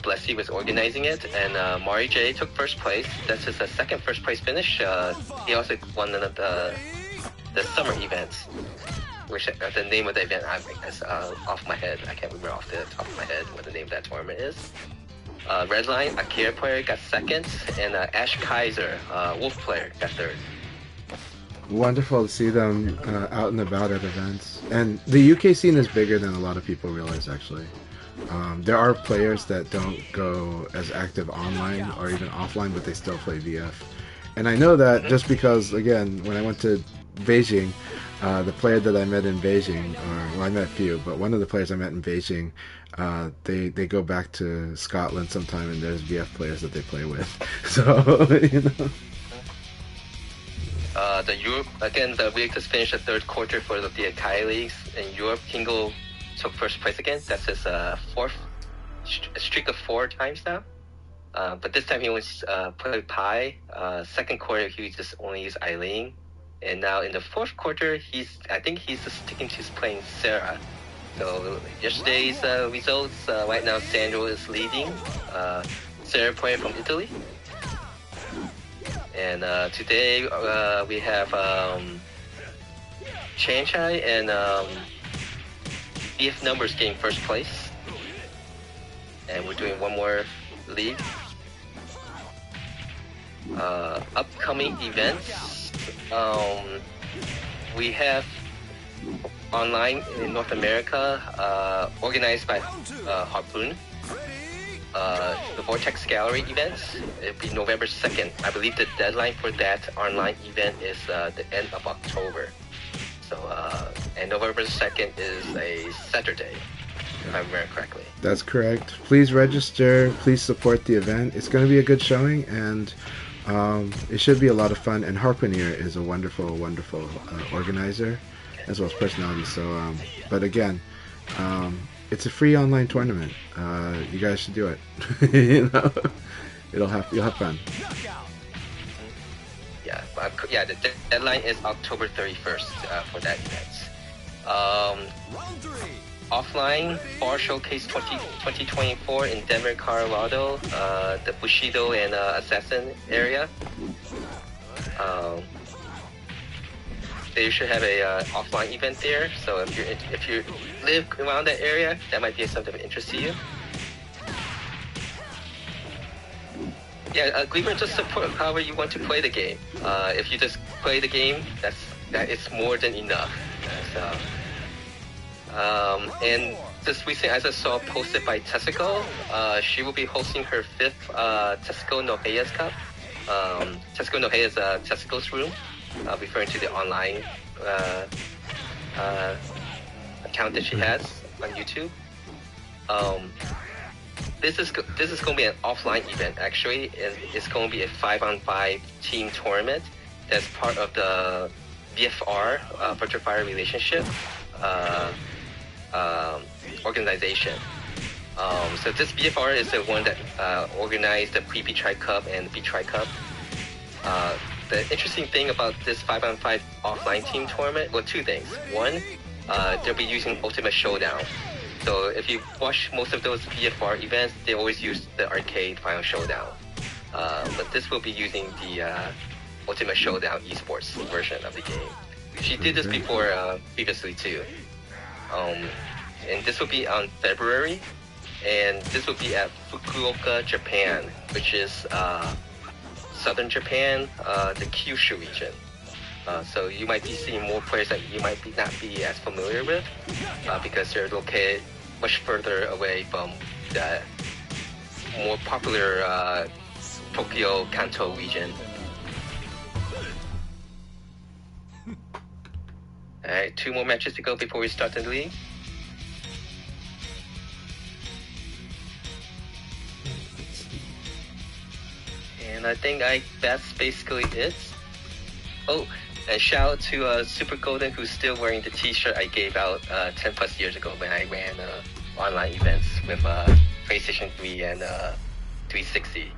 Blessy was organizing it, and Mari J took first place. That's his second first place finish. He also won the summer events, which the name of the event is off my head. I can't remember off the top of my head what the name of that tournament is. Redline, a Akira player, got second, and Ash Kaiser, Wolf player, got third. Wonderful to see them out and about at events. And the UK scene is bigger than a lot of people realize, actually. There are players that don't go as active online or even offline, but they still play VF. And I know that just because, again, when I went to Beijing, the player that I met in Beijing, I met a few, but one of the players I met in Beijing, they go back to Scotland sometime, and there's VF players that they play with. So, you know. The Europe, again, we just finished the third quarter for the Akai leagues. In Europe, Kingo took first place again. That's his fourth streak of 4 times now. But this time he only played Pi. Second quarter, he just only used Eileen. And now in the fourth quarter, I think he's just sticking to playing Sarah. So yesterday's results, right now Sandro is leading. Sarah player from Italy. And today we have Chanchai and BF Numbers getting first place. And we're doing one more league. Upcoming events. We have online in North America, organized by Harpoon. The Vortex Gallery events. It'll be November 2nd. I believe the deadline for that online event is the end of October. So, and November 2nd is a Saturday, if I remember correctly. That's correct. Please register. Please support the event. It's going to be a good showing, and it should be a lot of fun. And Harpooneer is a wonderful, wonderful organizer, as well as personality. So, but again, it's a free online tournament. You guys should do it. You know, you'll have fun. Yeah, the deadline is October 31st for that event. Offline Bar Showcase 2024 in Denver, Colorado, the Bushido and Assassin area. They should have a offline event there. So if you live around that area, that might be something of interest to you. Yeah, Gleamer, just support however you want to play the game. If you just play the game, that is more than enough. So, and Just recently, as I saw posted by Tesco, she will be hosting her 5th Tesco No Hayes Cup. Tesco No Hayes is Tesco's room, referring to the online account that she has on YouTube. This is going to be an offline event actually, and it's going to be a 5-on-5 team tournament that's part of the VFR Virtual Fire Relationship organization. So this VFR is the one that organized the Pre-Beach Tri Cup and Beach Tri Cup. The interesting thing about this 5-on-5 offline team tournament, well, 2 things. One, they'll be using Ultimate Showdown. So if you watch most of those VFR events, they always use the arcade Final Showdown. But this will be using the Ultimate Showdown esports version of the game. She did this before previously too. And this will be on February, and this will be at Fukuoka, Japan, which is southern Japan, the Kyushu region. So you might be seeing more players that you might not be as familiar with because they're located much further away from the more popular Tokyo, Kanto region. Alright, 2 more matches to go before we start the league. And I think that's basically it. Oh, and shout out to Super Golden, who's still wearing the t-shirt I gave out 10 plus years ago when I ran online events with PlayStation 3 and 360.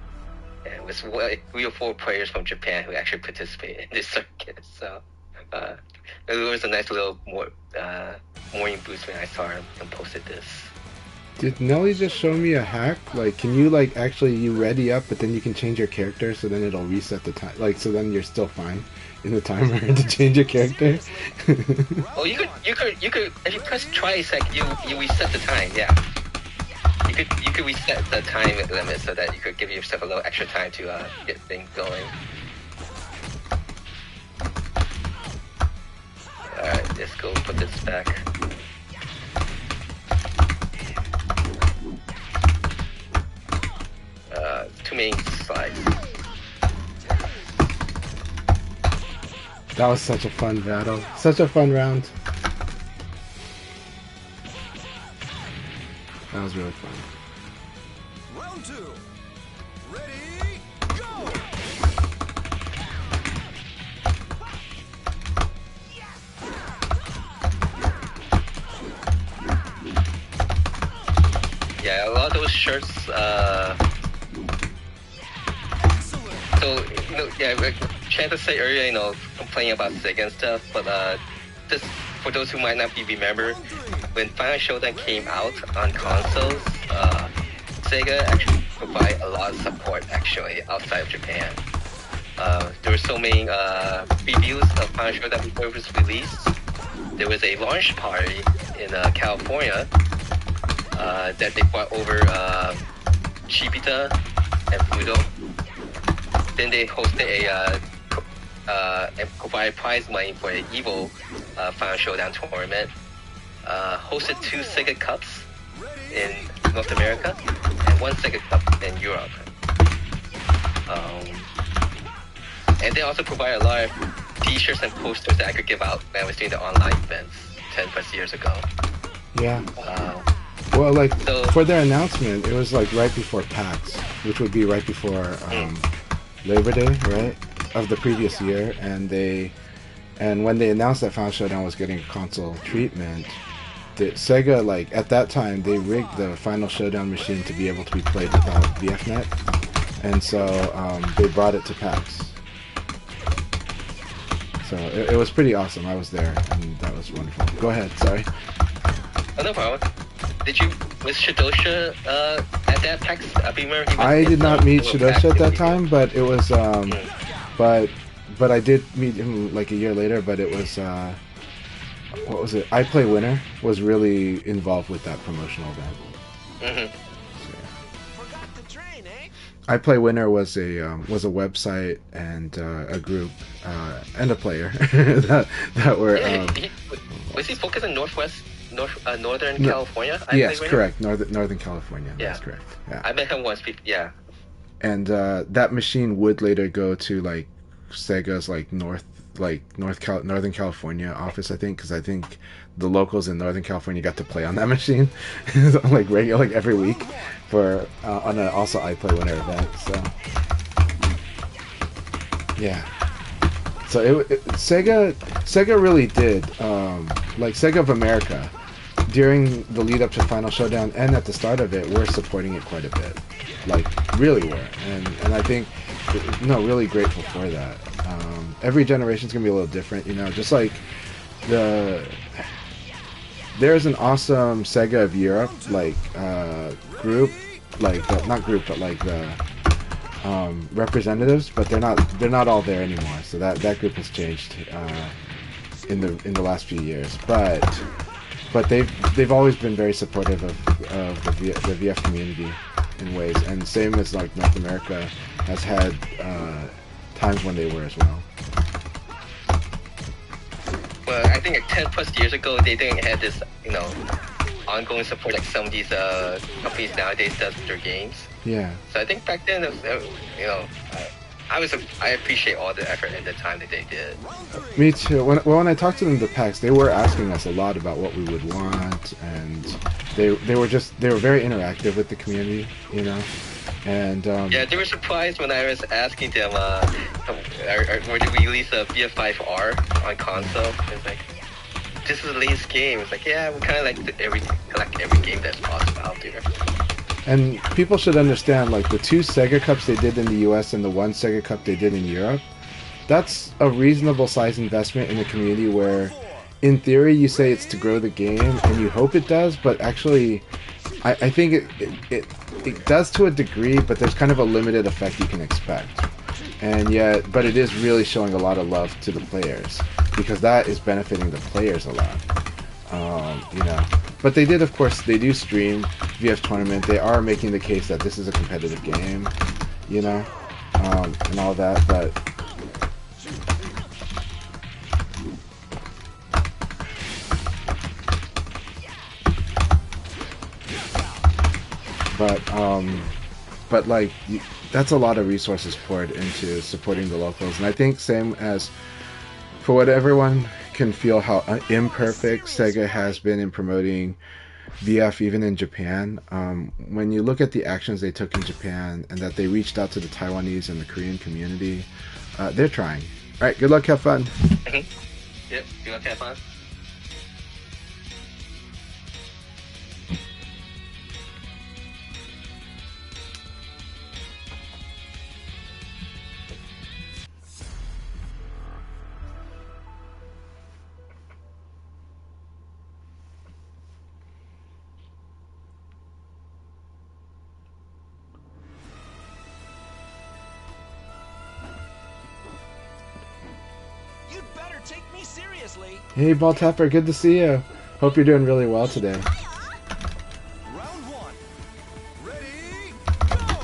And it was 3 or 4 players from Japan who actually participated in this circuit. So it was a nice little morning boost when I saw him and posted this. Did Nelly just show me a hack? Like, can you like actually you ready up, but then you can change your character, so then it'll reset the time. Like, so then you're still fine in the timer to change your character. Oh, you could. If you press twice, like you reset the time. Yeah. You could reset the time limit so that you could give yourself a little extra time to get things going. All right, let's go put this back. Too many slides. That was such a fun battle. Such a fun round. That was really fun. Round 2. Ready, go! Yeah, a lot of those shirts. So, like Chad to say earlier, complaining about Sega and stuff, but just for those who might not remember, when Final Showdown came out on consoles, Sega actually provided a lot of support actually outside of Japan. There were so many reviews of Final Showdown before it was released. There was a launch party in California that they brought over Chibita and Fudo. Then they hosted and provided prize money for an Evo Final Showdown tournament. Hosted 2 Sega Cups in North America and 1 Sega Cup in Europe. And they also provided a lot of t-shirts and posters that I could give out when I was doing the online events 10 plus years ago. Yeah. Well, like, for their announcement, it was like right before PAX, which would be right before Labor Day, right, of the previous year, and when they announced that Final Showdown was getting a console treatment, Sega, like, at that time, they rigged the Final Showdown machine to be able to be played without VFNet, and so they brought it to PAX. So it was pretty awesome. I was there, and that was wonderful. Go ahead, sorry. Oh, no problem. Was Shidosha at that PAX? I did not meet Shidosha at that time, but it was, but I did meet him like a year later, but it was, what was it? I Play Winner was really involved with that promotional event. Mm-hmm. Forgot the train, eh? I Play Winner was a website and a group and a player that were. Was he focused on Northern No, California. yes, believe. correct. Northern California. Yeah. That's correct. Yeah. I met him once. Yeah. And that machine would later go to like Sega's like Northern California office, I think, because I think the locals in Northern California got to play on that machine like regular, like every week for on an also iPlay Winner event. So yeah. So Sega really did like Sega of America during the lead up to Final Showdown and at the start of it, we're supporting it quite a bit, like really were, and I think really grateful for that. Every generation's gonna be a little different, just like there's an awesome Sega of Europe like group, like not group but like the representatives, but they're not all there anymore. So that group has changed in the last few years, but they've always been very supportive of the VF community in ways, and same as like North America has had times when they were as well. Well, I think like 10 plus years ago, they didn't have this, ongoing support like some of these companies nowadays does with their games. Yeah. So I think back then, I appreciate all the effort and the time that they did. Me too. When I talked to them at the PAX, they were asking us a lot about what we would want, and they were very interactive with the community, and yeah, they were surprised when I was asking them, would we release a VF5R on console? It's like, this is the latest game. It's like, yeah, we kind of like every game that's possible out there. And people should understand, like, the 2 Sega Cups they did in the US and the 1 Sega Cup they did in Europe, that's a reasonable size investment in a community where, in theory, you say it's to grow the game, and you hope it does, but actually, I think it does to a degree, but there's kind of a limited effect you can expect. But it is really showing a lot of love to the players, because that is benefiting the players a lot. But they do stream VF Tournament. They are making the case that this is a competitive game, and all that, but like, that's a lot of resources poured into supporting the locals, and I think same as for what everyone can feel how imperfect Sega has been in promoting VF even in Japan. When you look at the actions they took in Japan and that they reached out to the Taiwanese and the Korean community, they're trying. All right, good luck, have fun. Yep, good luck, have fun. Take me seriously. Hey, Ball Tapper, good to see you. Hope you're doing really well today. Round 1. Ready, go!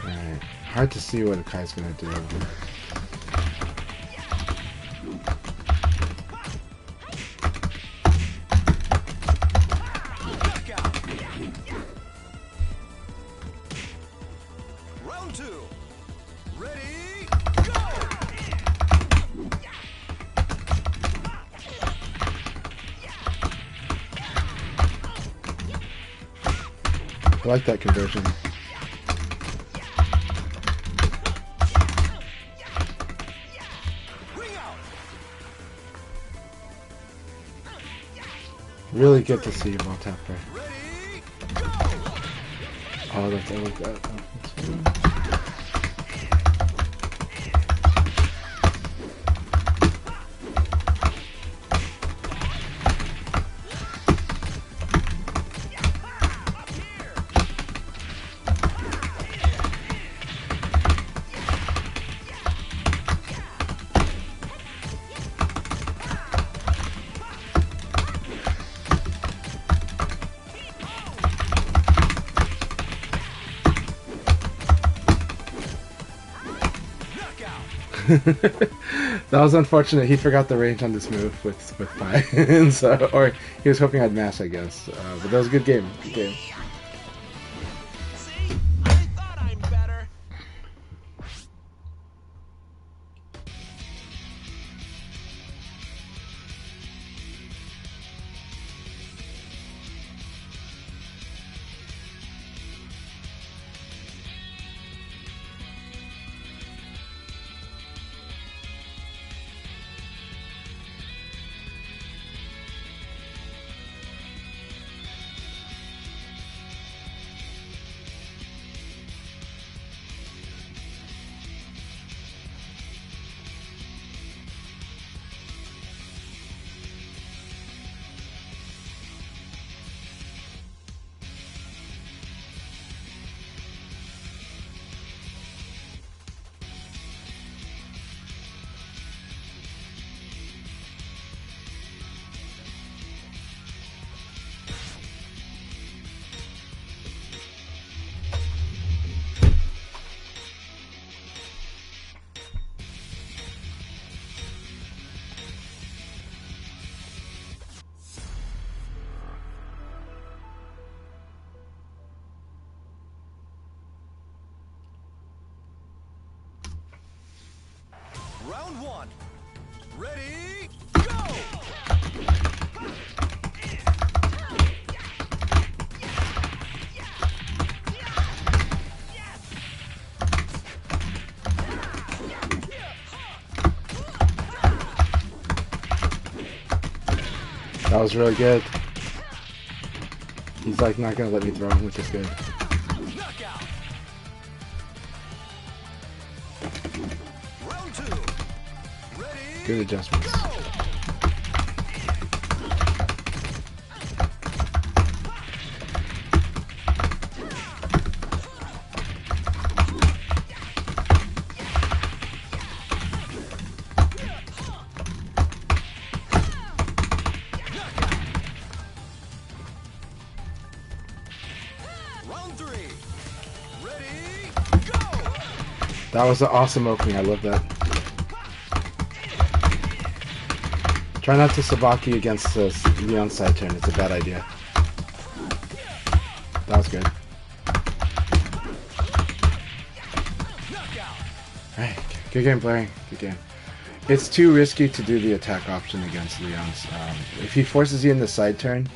Alright, hard to see what Akai's gonna do. I like that conversion. Really good to see you, Ball Tapper. Oh, that's I like that. That was unfortunate. He forgot the range on this move with Pi, and so, or he was hoping I'd mash, I guess. But that was a good game. Good game. See? I thought I'm better. Round one. Ready, go! That was really good. He's like not gonna let me throw him, which is good. Knockout. Round two. Ready, Good adjustments. go! Round three. Ready, go! That was an awesome opening. I love that. Try not to Sabaki against Leon side turn. It's a bad idea. That was good. Knockout. Alright, good game, Blaring. Good game. It's too risky to do the attack option against Leon's. If he forces you in the side turn,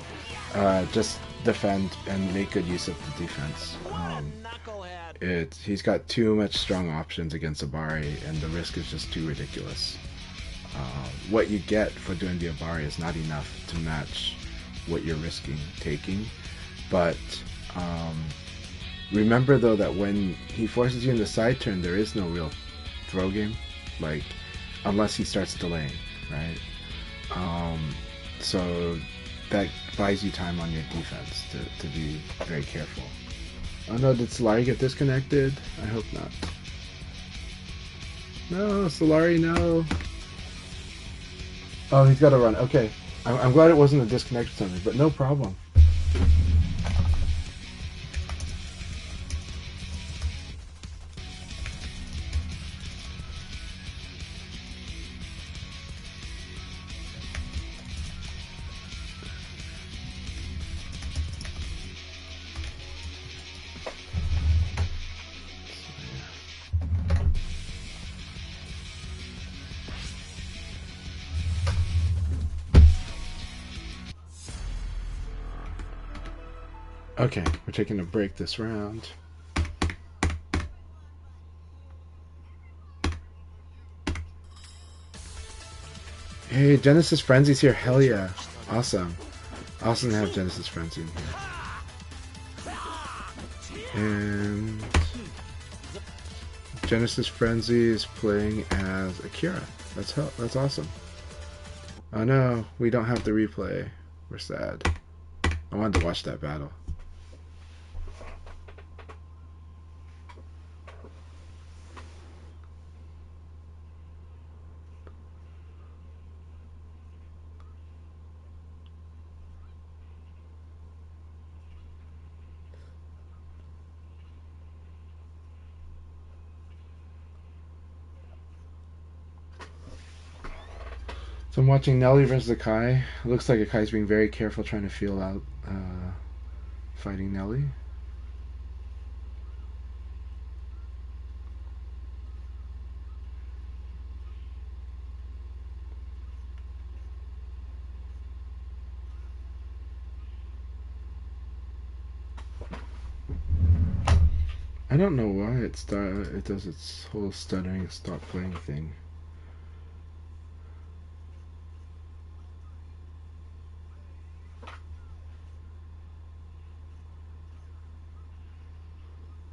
just defend and make good use of the defense. Knucklehead. He's got too much strong options against Abari, and the risk is just too ridiculous. What you get for doing the Abari is not enough to match what you're risking taking. But remember though that when he forces you in the side turn, there is no real throw game, like unless he starts delaying, right? So that buys you time on your defense to be very careful. Oh no, did Solari get disconnected? I hope not. No, Solari, no. Oh, he's got to run. Okay. I'm glad it wasn't a disconnect or something, but no problem. Okay, we're taking a break this round. Hey, Genesis Frenzy's here. Hell yeah. Awesome. Awesome to have Genesis Frenzy in here. And Genesis Frenzy is playing as Akira. That's awesome. Oh no, we don't have the replay. We're sad. I wanted to watch that battle. So I'm watching Nelly versus Akai. It looks like Akai's being very careful trying to feel out fighting Nelly. I don't know why it does its whole stuttering stop playing thing.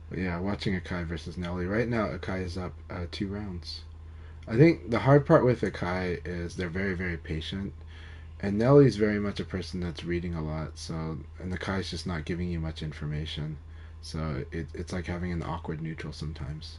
But yeah, watching Akai versus Nelly. Right now, Akai is up 2 rounds. I think the hard part with Akai is they're very, very patient. And Nelly's very much a person that's reading a lot, so and Akai's just not giving you much information. So it's like having an awkward neutral sometimes.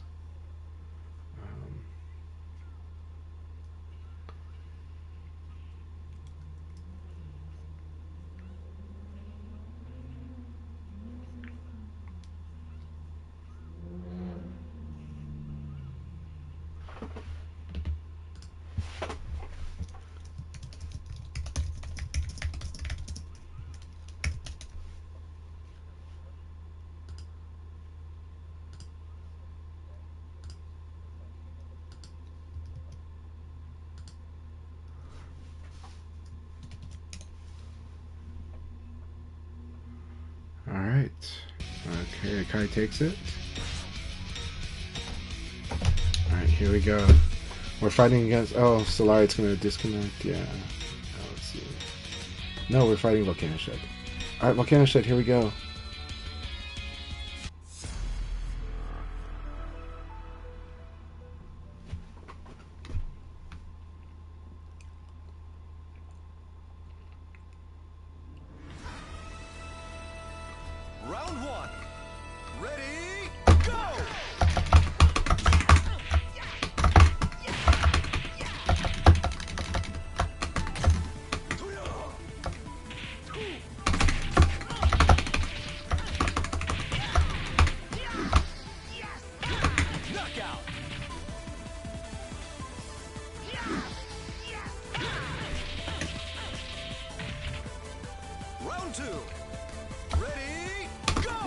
Alright. Okay, Akai takes it. Alright, here we go. We're fighting against... Oh, Solari's gonna disconnect. Yeah. Let's see. No, we're fighting Volcano Shed. Alright, Volcano Shed, here we go. Round 1. Ready, go! Knockout. Round 2. Ready, go!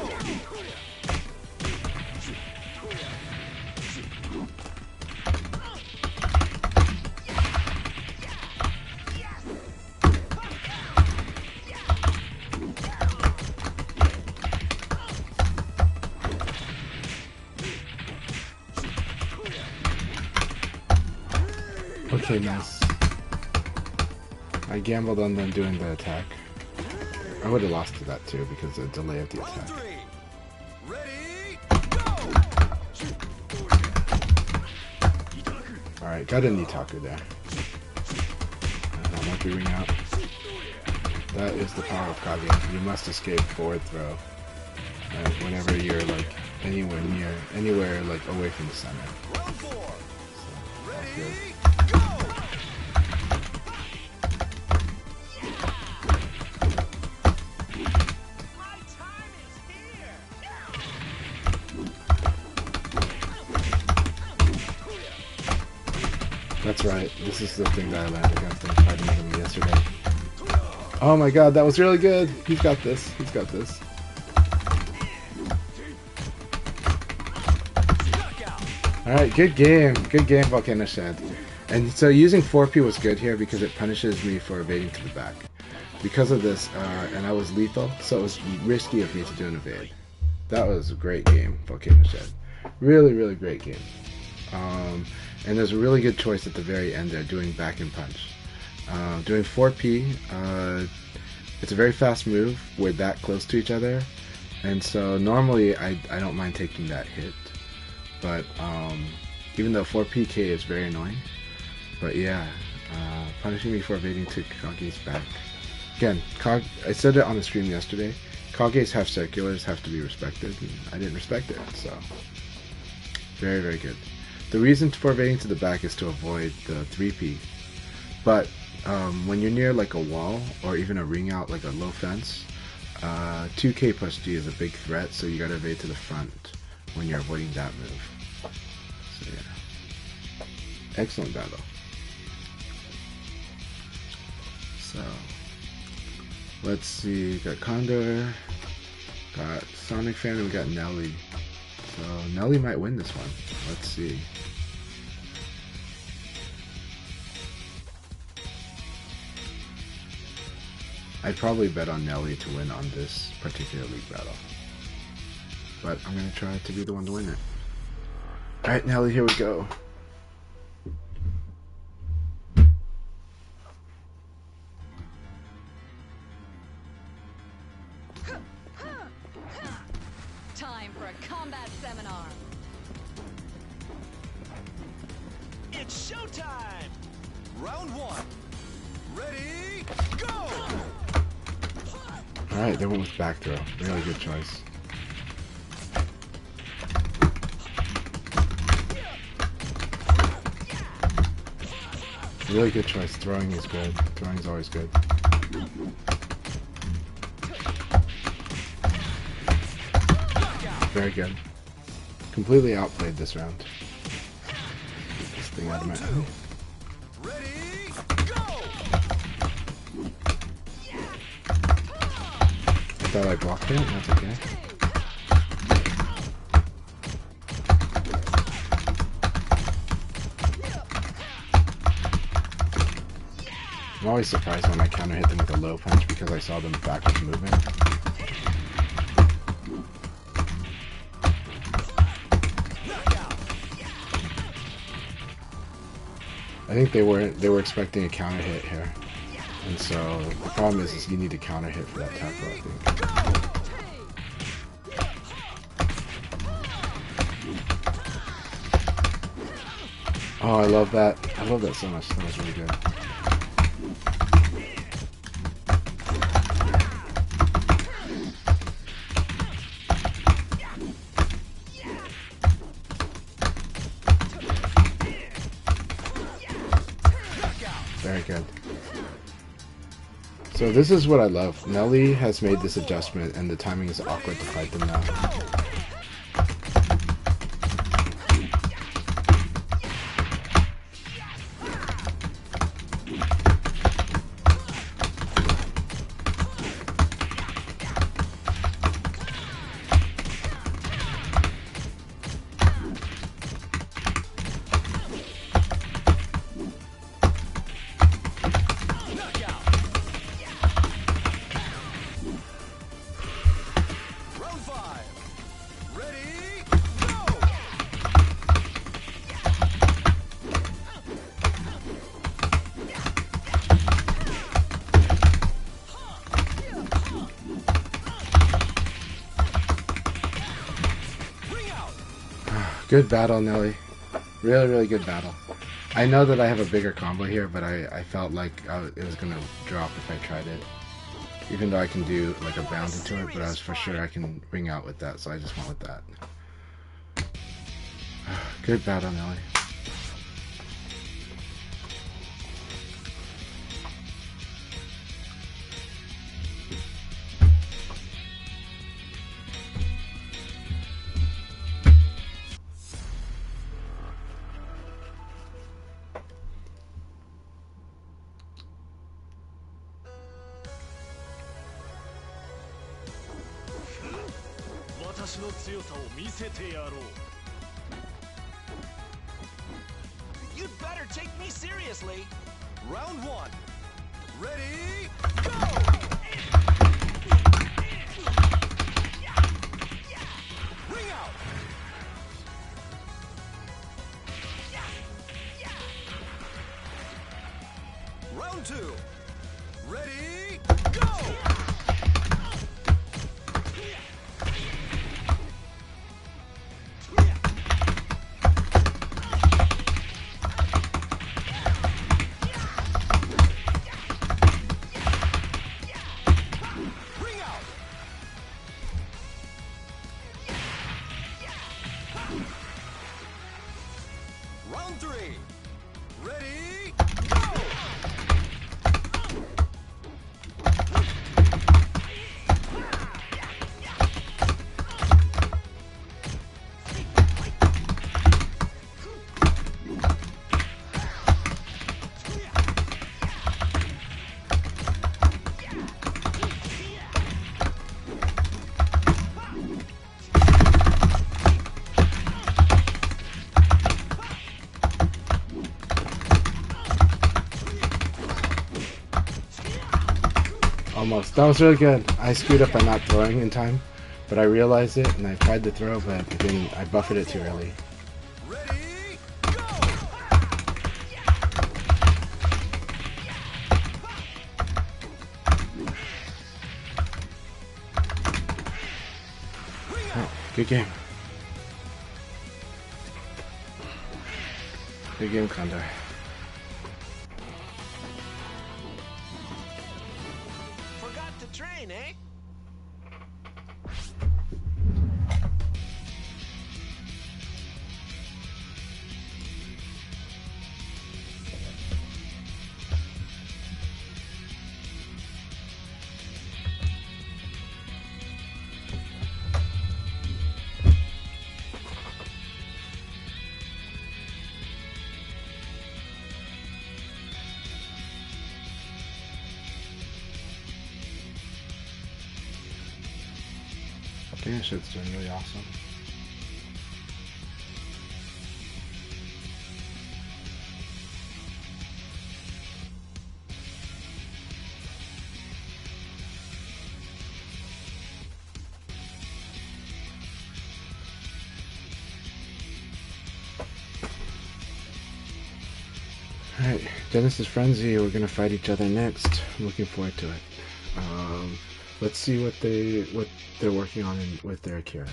Okay, nice. I gambled on them doing the attack. I would have lost to that too because of the delay of the Round attack. 3. Ready, go! Alright, got a Nitaku there. That might be ring out. That is the power of Kage. You must escape forward throw. Whenever you're like anywhere like away from the center. Round 4. So, that's good. Ready, go! My time is here. That's right. This is the thing that I learned against him fighting him yesterday. Oh my god, that was really good. He's got this. He's got this. Alright, good game. Good game, Volcano Shed. And so using 4P was good here because it punishes me for evading to the back. Because of this, and I was lethal, so it was risky of me to do an evade. That was a great game, Volcano Shed. Really, really great game. And there's a really good choice at the very end there, doing back and punch. Doing 4P, it's a very fast move. We're that close to each other. And so normally I don't mind taking that hit. But even though 4PK is very annoying. But yeah, punishing me for evading to Kage's back. Again, I said it on the stream yesterday. Kage's half circulars have to be respected, and I didn't respect it, so very, very good. The reason for evading to the back is to avoid the 3P. But when you're near like a wall or even a ring out like a low fence, 2K plus G is a big threat, so you gotta evade to the front when you're avoiding that move. So yeah. Excellent battle. So let's see. Got Condor, got Sonic Fan, and we got Nelly. So Nelly might win this one. Let's see. I'd probably bet on Nelly to win on this particular league battle. But I'm going to try to be the one to win it. Alright, Nelly, here we go. Time for a combat seminar. It's showtime! Round one. Ready, go! Alright, they went with back throw. Really good choice. Really good choice. Throwing is good. Throwing is always good. Very good. Completely outplayed this round. Get this thing out of my eye. Ready, go! I thought I blocked it. That's okay. I'm always surprised when I counter hit them with a low punch because I saw them backwards movement. I think they were expecting a counter hit here, and so the problem is you need to counter hit for that tackle, I think. Oh, I love that. I love that so much. That was really good. Very good. So this is what I love. Nelly has made this adjustment and the timing is awkward to fight them now. Round five. Ready, go! Ring out! Good battle, Nelly. Really, really good battle. I know that I have a bigger combo here, but I felt like it was going to drop if I tried it. Even though I can do like a bound into it, but I was for sure I can ring out with that, so I just went with that. Good battle, Nelly. You'd better take me seriously. Round one. Ready, go! Ring out! Round two. Ready, go! Ring out! Round three. Ready, go! Almost. That was really good. I screwed up by not throwing in time, but I realized it and I tried to throw, but I didn't. I buffered it too early. Ready, go! Oh, good game. Good game, Condor. Forgot to train, eh? I think that shit's doing really awesome. Alright, Genesis Frenzy, we're gonna fight each other next. I'm looking forward to it. Let's see what they're working on with their Akira.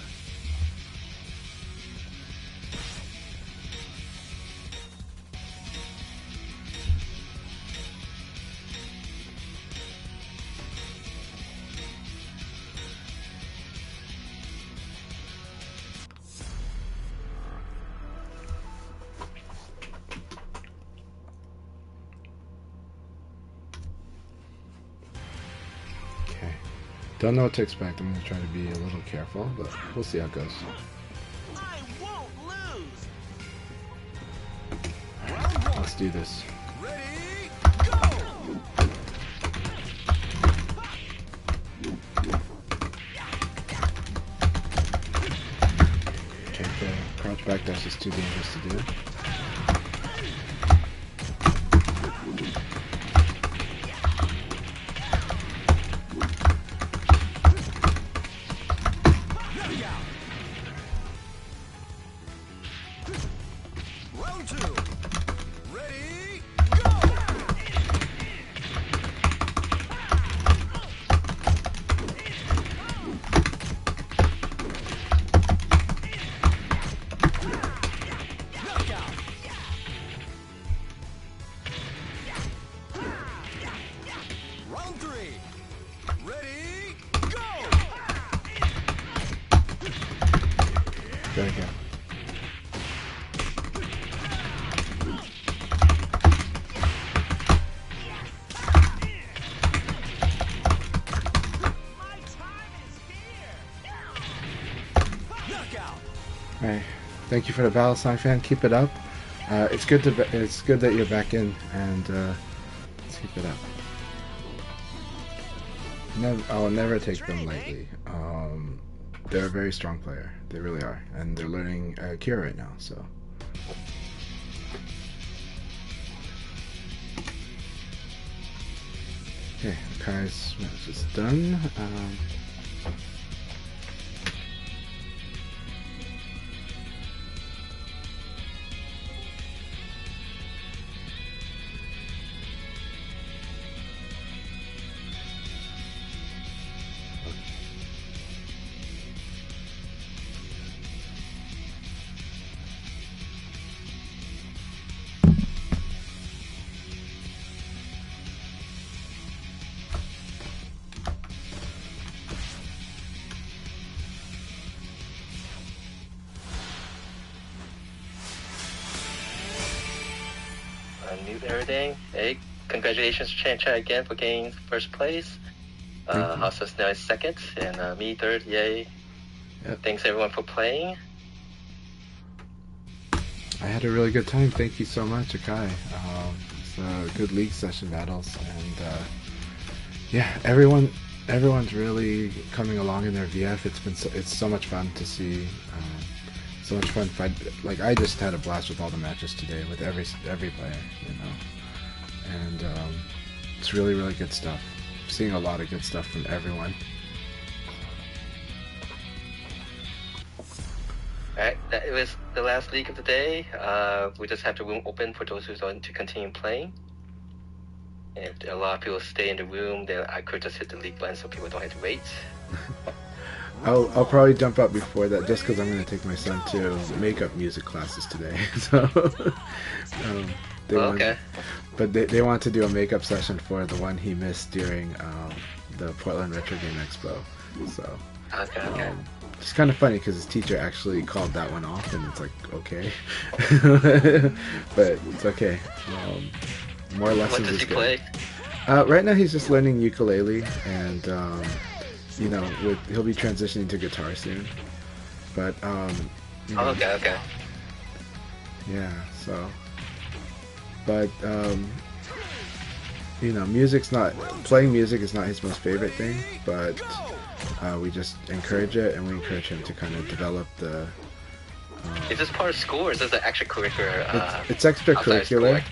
Don't know what to expect. I'm going to try to be a little careful, but we'll see how it goes. I won't lose. Let's do this. Ready, go! Okay, the crouch backdash is too dangerous to do. Round two. Ready, go! Knockout. Round three. Ready, go! There we go. My time is here. Knockout. Alright, thank you for the battle, Song fan. Keep it up. It's good that you're back in, and let's keep it up. I'll never take them lightly. They're a very strong player. They really are, and they're learning Akira right now. So. Okay, Akai's match is done. Mute everything. Hey, congratulations, Chan Chan, again for getting first place. Hostas now is second, and me third. Yay! Yep. Thanks everyone for playing. I had a really good time. Thank you so much, Akai. It's a good league session battles, and yeah, everyone's really coming along in their VF. It's so much fun to see. So much fun fight. Like, I just had a blast with all the matches today with every player, you know, and it's really good stuff. seeing a lot of good stuff from everyone. Alright, that was the last league of the day. We just have the room open for those who want to continue playing. And if a lot of people stay in the room, then I could just hit the league button so people don't have to wait. I'll probably jump out before that just because I'm going to take my son to makeup music classes today. So they want to do a makeup session for the one he missed during the Portland Retro Game Expo. So it's kind of funny because his teacher actually called that one off, and it's like, okay. But it's okay. More lessons. What does is he good. play? Right now he's just learning ukulele, and you know, he'll be transitioning to guitar soon. But you know, Okay. yeah. So, but you know, playing music is not his most favorite thing, but we just encourage it, and we encourage him to kind of develop the. Is this part of school, or is this an extracurricular? It's extracurricular. Outside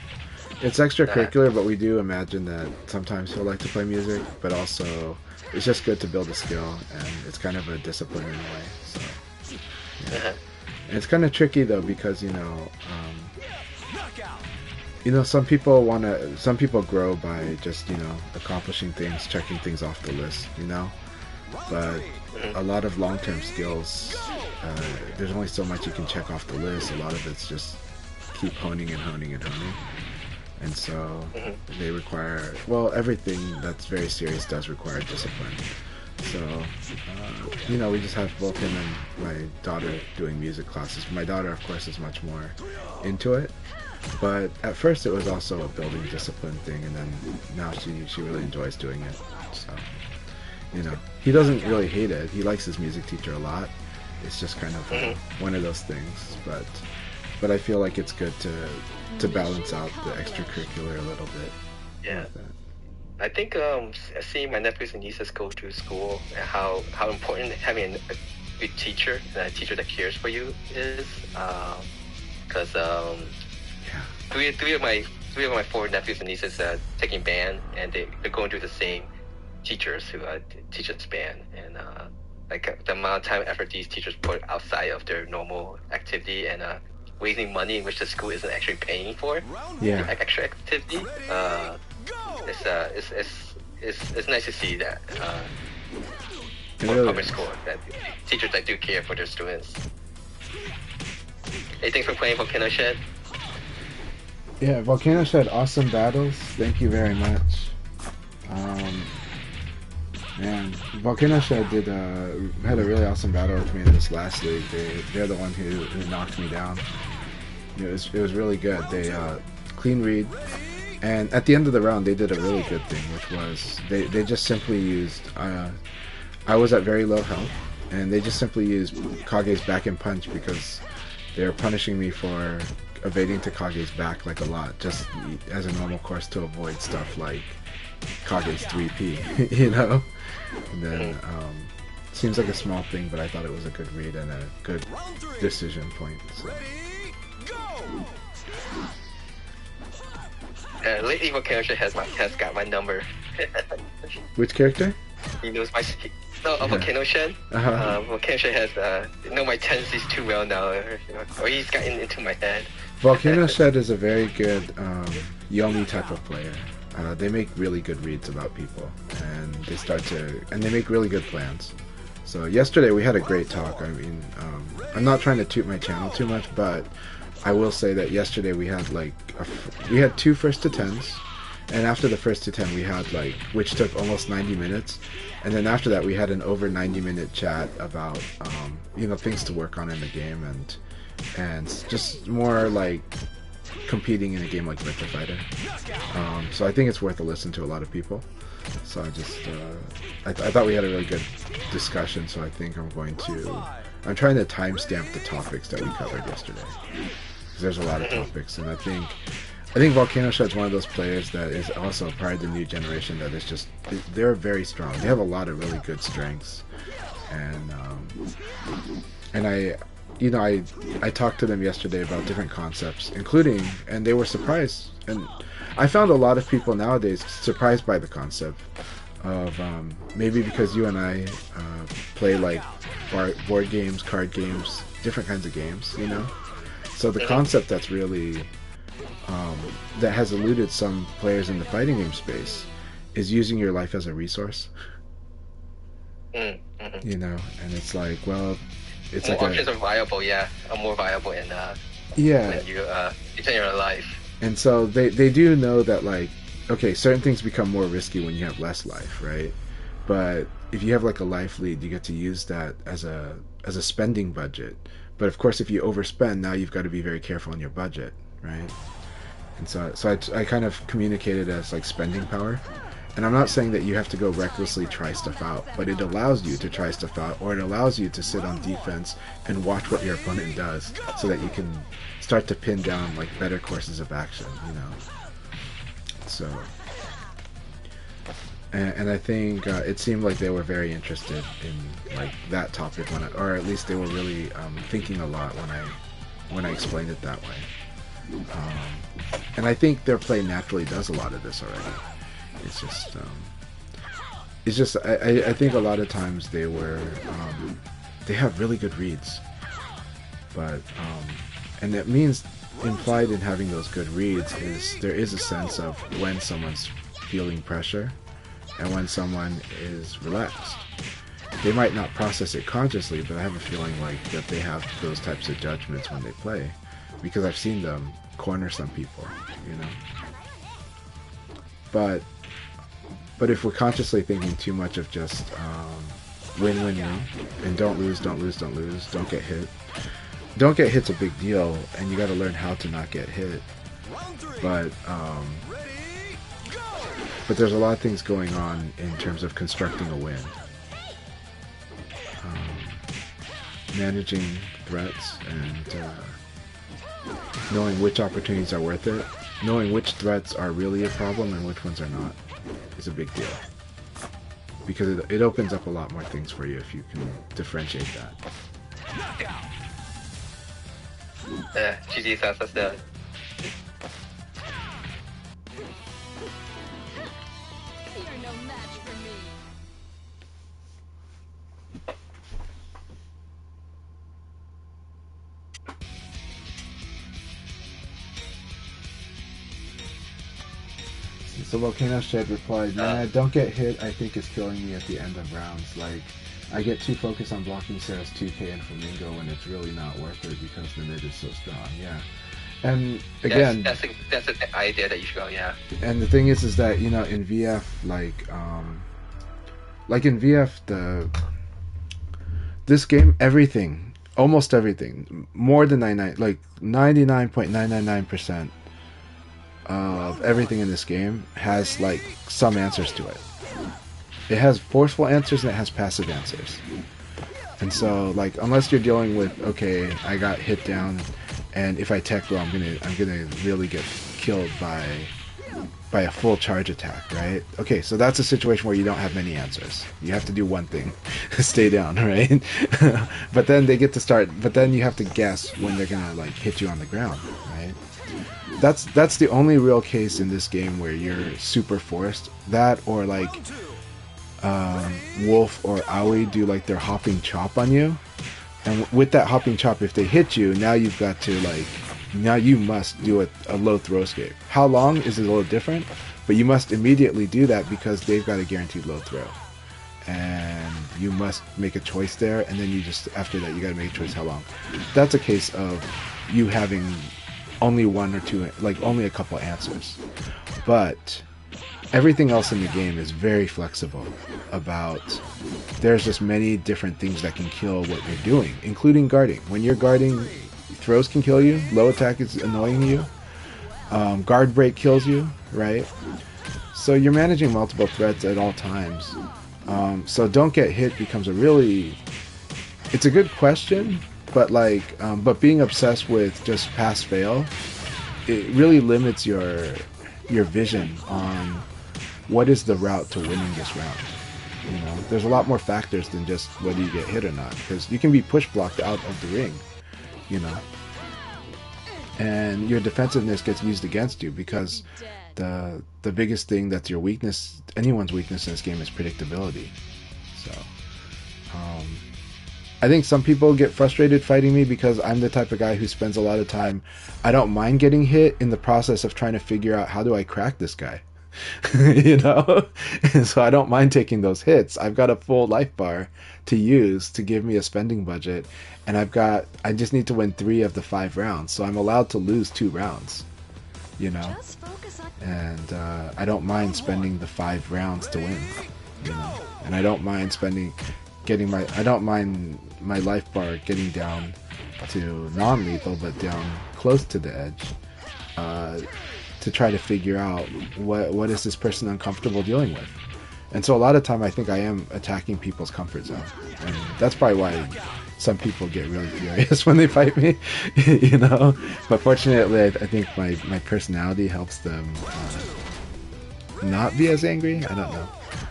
It's extracurricular, but we do imagine that sometimes he'll like to play music, but also it's just good to build a skill, and it's kind of a discipline in a way. So, yeah. And it's kind of tricky though, because you know, some people grow by just, you know, accomplishing things, checking things off the list, you know. But a lot of long-term skills, there's only so much you can check off the list. A lot of it's just keep honing and honing and honing. And so they require, well, everything that's very serious does require discipline. So, you know, we just have both him and my daughter doing music classes. My daughter, of course, is much more into it. But at first it was also a building discipline thing, and then now she really enjoys doing it. So, you know, he doesn't really hate it. He likes his music teacher a lot. It's just kind of one of those things. But I feel like it's good to balance out the extracurricular a little bit. Yeah. I think seeing my nephews and nieces go through school and how important having a good teacher and a teacher that cares for you is, because three of my four nephews and nieces are taking band, and they're going through the same teachers who teach us band, and like the amount of time and effort these teachers put outside of their normal activity, and wasting money in which the school isn't actually paying for the extra activity. It's nice to see that for really public school, that teachers that do care for their students. Hey, thanks for playing Volcano Shed. Yeah, Volcano Shed, awesome battles. Thank you very much. Man, Volcano Shed had a really awesome battle with me in this last league. They're the one who knocked me down. It was really good. They clean read, and at the end of the round they did a really good thing, which was they just simply used. I was at very low health, and they just simply used Kage's back and punch because they were punishing me for evading to Kage's back like a lot, just as a normal course to avoid stuff like Kage's 3P, you know? And then, seems like a small thing, but I thought it was a good read and a good decision point. So. Lately, Volcano Shed has got my number. Which character? He knows my... Volcano Shed. Volcano Shed has my tendencies too well now, or he's gotten into my head. Volcano Shed is a very good Yomi type of player. They make really good reads about people, and they make really good plans. So yesterday we had a great talk. I mean, I'm not trying to toot my channel too much, but I will say that yesterday we had we had 2 first to 10s, and after the first to 10 we had which took almost 90 minutes, and then after that we had an over 90-minute chat about things to work on in the game, and just more like competing in a game like Virtua Fighter. So I think it's worth a listen to a lot of people. So I thought we had a really good discussion, so I think I'm trying to timestamp the topics that we covered yesterday, because there's a lot of topics, and I think Volcano Shed's one of those players that is also part of the new generation that is just, they're very strong. They have a lot of really good strengths, and I talked to them yesterday about different concepts, including, and they were surprised, and I found a lot of people nowadays surprised by the concept of maybe because you and I play like board games, card games, different kinds of games, you know. So the concept that's really that has eluded some players in the fighting game space is using your life as a resource. You know, and it's like, well, it's More like options are viable, are more viable in yeah, when you it's in your life. and so they do know that, like, okay, certain things become more risky when you have less life, right? But if you have like a life lead, you get to use that as a spending budget. But of course, if you overspend, now you've got to be very careful on your budget, right? And so I kind of communicate it as like spending power. And I'm not saying that you have to go recklessly try stuff out, but it allows you to try stuff out, or it allows you to sit on defense and watch what your opponent does, so that you can start to pin down like better courses of action, you know. So, and I think it seemed like they were very interested in like that topic or at least they were really thinking a lot when I explained it that way. And I think their play naturally does a lot of this already. It's just I think a lot of times they have really good reads, but and that means implied in having those good reads is there is a sense of when someone's feeling pressure and when someone is relaxed. They might not process it consciously, but I have a feeling like that they have those types of judgments when they play, because I've seen them corner some people, you know. But if we're consciously thinking too much of just win, win, win, and don't lose, don't lose, don't lose, don't get hit. Don't get hit's a big deal, and you got to learn how to not get hit. But there's a lot of things going on in terms of constructing a win. Managing threats and knowing which opportunities are worth it, knowing which threats are really a problem and which ones are not, is a big deal. Because it opens up a lot more things for you if you can differentiate that. GG says that's the You're no match for me. So Volcano Shed replied, "Nah, don't get hit. I think is killing me at the end of rounds. Like, I get too focused on blocking Sarah's 2K and Flamingo when it's really not worth it because the mid is so strong." Yeah, and again, that's the idea that you should go. Yeah. And the thing is that, you know, in VF, like in VF, this game, almost everything, more than 99.999% of everything in this game has like some answers to it. It has forceful answers and it has passive answers. And so, like, unless you're dealing with, okay, I got hit down, and if I tech blow, I'm gonna really get killed by a full charge attack, right? Okay, so that's a situation where you don't have many answers. You have to do one thing, stay down, right? But then you have to guess when they're gonna like hit you on the ground, right? That's the only real case in this game where you're super forced. That or like Wolf or Aoi do like their hopping chop on you, and with that hopping chop, if they hit you, now you've got to now you must do a low throw escape. How long is a little different, but you must immediately do that because they've got a guaranteed low throw, and you must make a choice there, and then after that you got to make a choice how long. That's a case of you having only one or two, like only a couple answers. But everything else in the game is very flexible about, there's just many different things that can kill what you're doing, including guarding. When you're guarding, throws can kill you, low attack is annoying you, guard break kills you, right? So you're managing multiple threats at all times. So don't get hit becomes it's a good question, but but being obsessed with just pass fail, it really limits your vision on what is the route to winning this round. You know, there's a lot more factors than just whether you get hit or not, because you can be push blocked out of the ring, you know, and your defensiveness gets used against you because the the biggest thing that's your weakness, anyone's weakness in this game, is predictability. So I think some people get frustrated fighting me because I'm the type of guy who spends a lot of time. I don't mind getting hit in the process of trying to figure out how do I crack this guy. You know, and so I don't mind taking those hits. I've got a full life bar to use to give me a spending budget, and I just need to win 3 of the 5 rounds, so I'm allowed to lose 2 rounds, you know, Just focus on. and I don't mind spending the 5 rounds to win, you know, and I don't mind I don't mind my life bar getting down to non-lethal, but down close to the edge, to try to figure out what is this person uncomfortable dealing with. And so a lot of time I think I am attacking people's comfort zone, and that's probably why some people get really furious when they fight me, you know. But fortunately I think my personality helps them not be as angry. I don't know,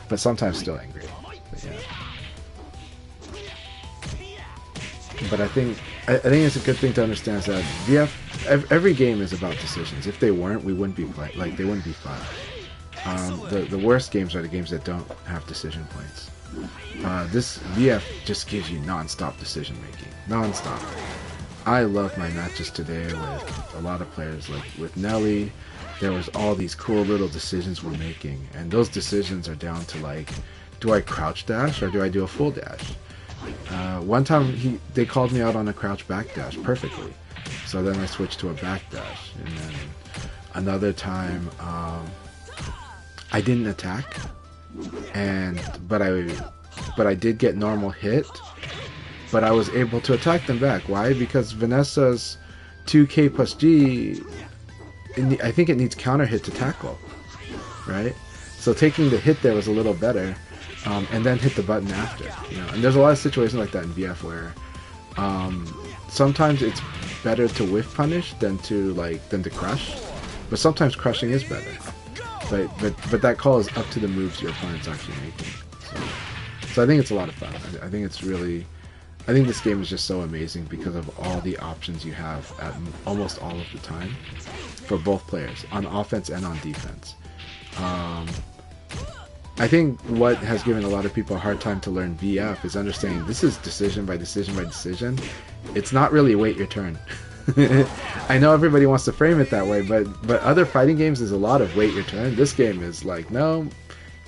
but sometimes still angry. But yeah. But I think it's a good thing to understand is that every game is about decisions. If they weren't, we wouldn't be they wouldn't be fun. The worst games are the games that don't have decision points. This VF just gives you non-stop decision making, non-stop. I love my matches today with a lot of players. Like with Nelly, there was all these cool little decisions we're making, and those decisions are down to like, do I crouch dash or do I do a full dash? One time they called me out on a crouch back dash perfectly, so then I switched to a back dash. And then another time I didn't attack, but I did get normal hit, but I was able to attack them back. Why? Because Vanessa's 2K plus G, I think it needs counter hit to tackle, right? So taking the hit there was a little better. And then hit the button after, you know. And there's a lot of situations like that in VF where sometimes it's better to whiff punish than to crush, but sometimes crushing is better. But that call is up to the moves your opponent's actually making. So I think it's a lot of fun. I think this game is just so amazing because of all the options you have at almost all of the time for both players on offense and on defense. I think what has given a lot of people a hard time to learn VF is understanding this is decision by decision by decision. It's not really wait your turn. I know everybody wants to frame it that way, but other fighting games is a lot of wait your turn. This game is like, no,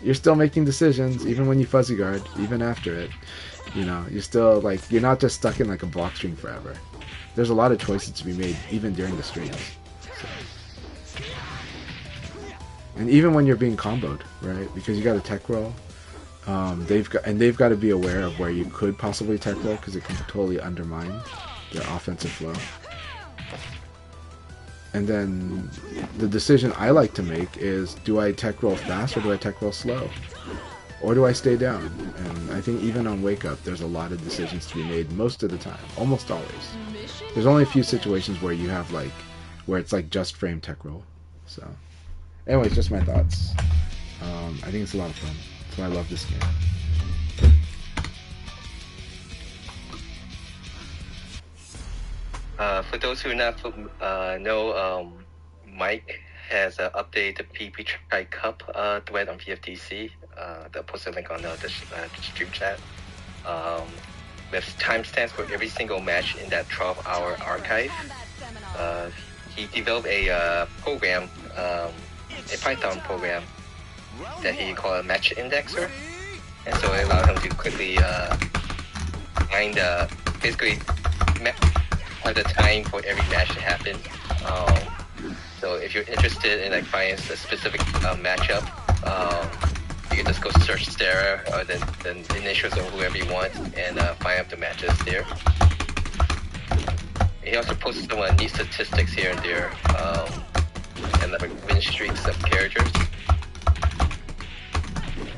you're still making decisions even when you fuzzy guard, even after it. You know, you're still like, you're not just stuck in like a block string forever. There's a lot of choices to be made even during the streams. So. And even when you're being comboed, right? Because you got a tech roll, they've got to be aware of where you could possibly tech roll because it can totally undermine their offensive flow. And then the decision I like to make is, do I tech roll fast or do I tech roll slow? Or do I stay down? And I think even on Wake Up, there's a lot of decisions to be made most of the time, almost always. There's only a few situations where you have where it's like just frame tech roll. So. Anyways, just my thoughts. I think it's a lot of fun. That's why I love this game. For those who not know, Mike has updated the PP Tri Cup thread on VFTC. They'll post a link on the stream chat. With timestamps for every single match in that 12-hour archive. He developed a program, a Python program that he called a match indexer, and so it allowed him to quickly find basically the time for every match to happen. So if you're interested in finding a specific matchup, you can just go search Stera or the initials of whoever you want and find up the matches there. He also posts some neat statistics here and there, and win streaks of characters.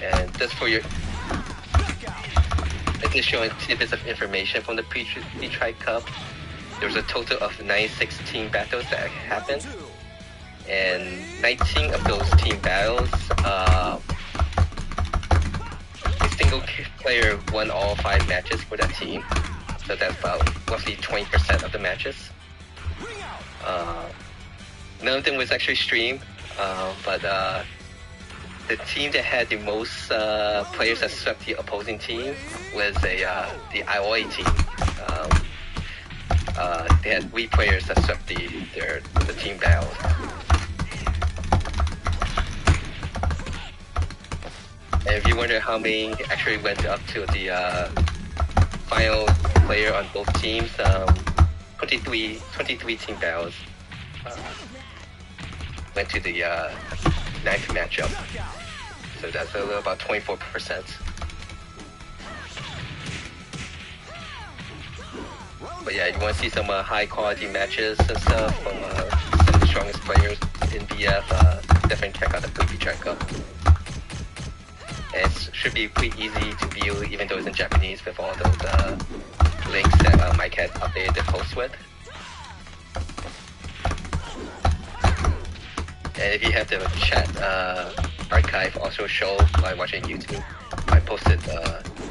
And just for your additional tidbits of information from the P-Tri Cup, there was a total of 96 team battles that happened, and 19 of those team battles, a single player won all 5 matches for that team. So that's about roughly 20% of the matches. None of them was actually streamed, but the team that had the most players that swept the opposing team was the Aoi team. They had 3 players that swept the team battle. And if you wonder how many actually went up to the final player on both teams, 23 team battles went to the 9th matchup. So that's about 24%. But yeah, you want to see some high quality matches and stuff from some of the strongest players in VF, definitely check out the Booby Track Cup. And it should be pretty easy to view, even though it's in Japanese, with all those links that Mike had updated the post with. And if you have the chat archive also show by watching YouTube, I posted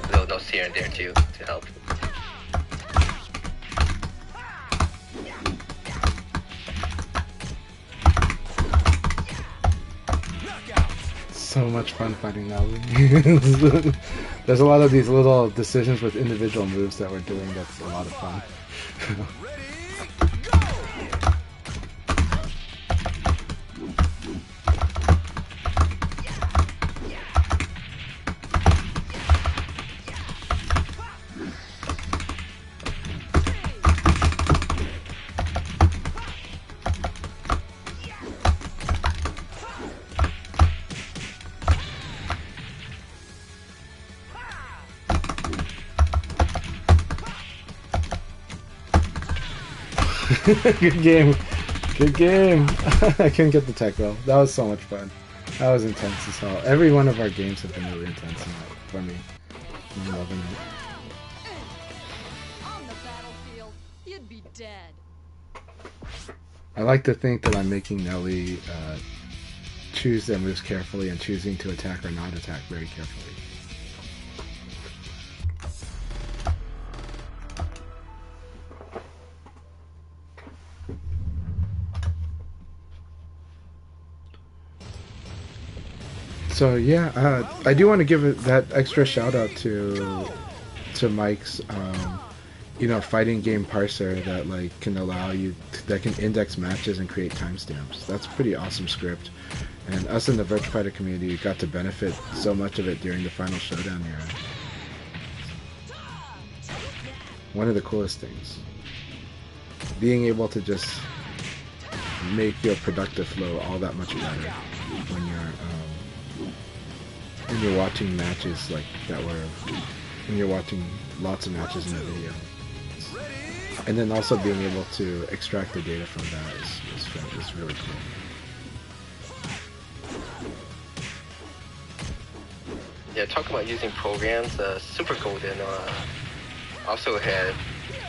little notes here and there too to help. So much fun fighting Naomi. There's a lot of these little decisions with individual moves that we're doing that's a lot of fun. Good game. Good game. I couldn't get the tech though. That was so much fun. That was intense as hell. Every one of our games have been really intense for me. I'm loving it. On the battlefield, you'd be dead. I like to think that I'm making Nelly choose their moves carefully and choosing to attack or not attack very carefully. So yeah, I do want to give that extra shout out to Mike's, fighting game parser that like can allow you that can index matches and create timestamps. That's a pretty awesome script, and us in the Virtua Fighter community got to benefit so much of it during the Final Showdown era. One of the coolest things, being able to just make your productive flow all that much better when you're watching matches like that when you're watching lots of matches in a video. And then also being able to extract the data from that is really cool. Yeah, talking about using programs, Super Golden also had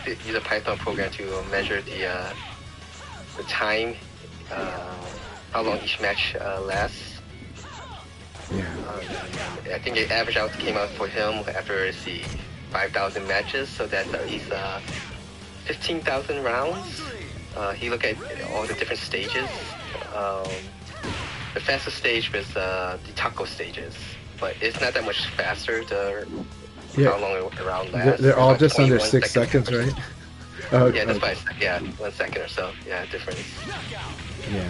used a Python program to measure the time, how long each match lasts. Yeah. I think the average out came out for him after 5,000 matches, so that's at least 15,000 rounds. He looked at all the different stages. The fastest stage was the taco stages, but it's not that much faster. How long a round lasts. They're all just under 6 seconds, right? Oh, yeah, that's okay. 1 second or so. Yeah, difference. Yeah.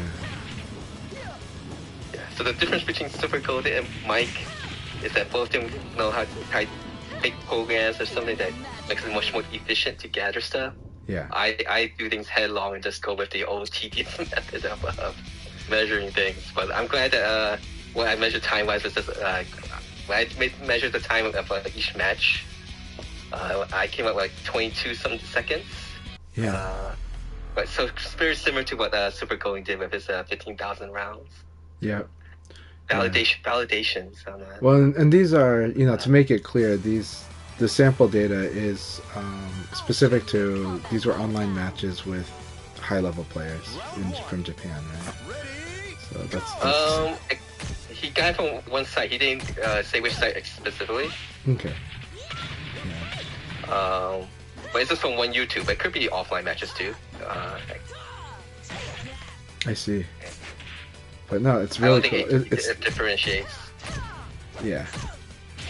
So the difference between Super Golden and Mike is that both of them know how to type big programs or something that makes it much more efficient to gather stuff. Yeah. I do things headlong and just go with the old tedious method of measuring things. But I'm glad that what I measured time-wise is just when I measured the time of each match, I came up like 22 some seconds. Yeah. But so it's very similar to what Super Golden did with his 15,000 rounds. Yeah. Validations on that. Well, and these are, to make it clear, the sample data is specific to, these were online matches with high-level players from Japan, right? So that's he got it from one site. He didn't say which site specifically. Okay. Yeah. But it's just from one YouTube. It could be offline matches too. I see. But no, it's really cool. It differentiates. Yeah.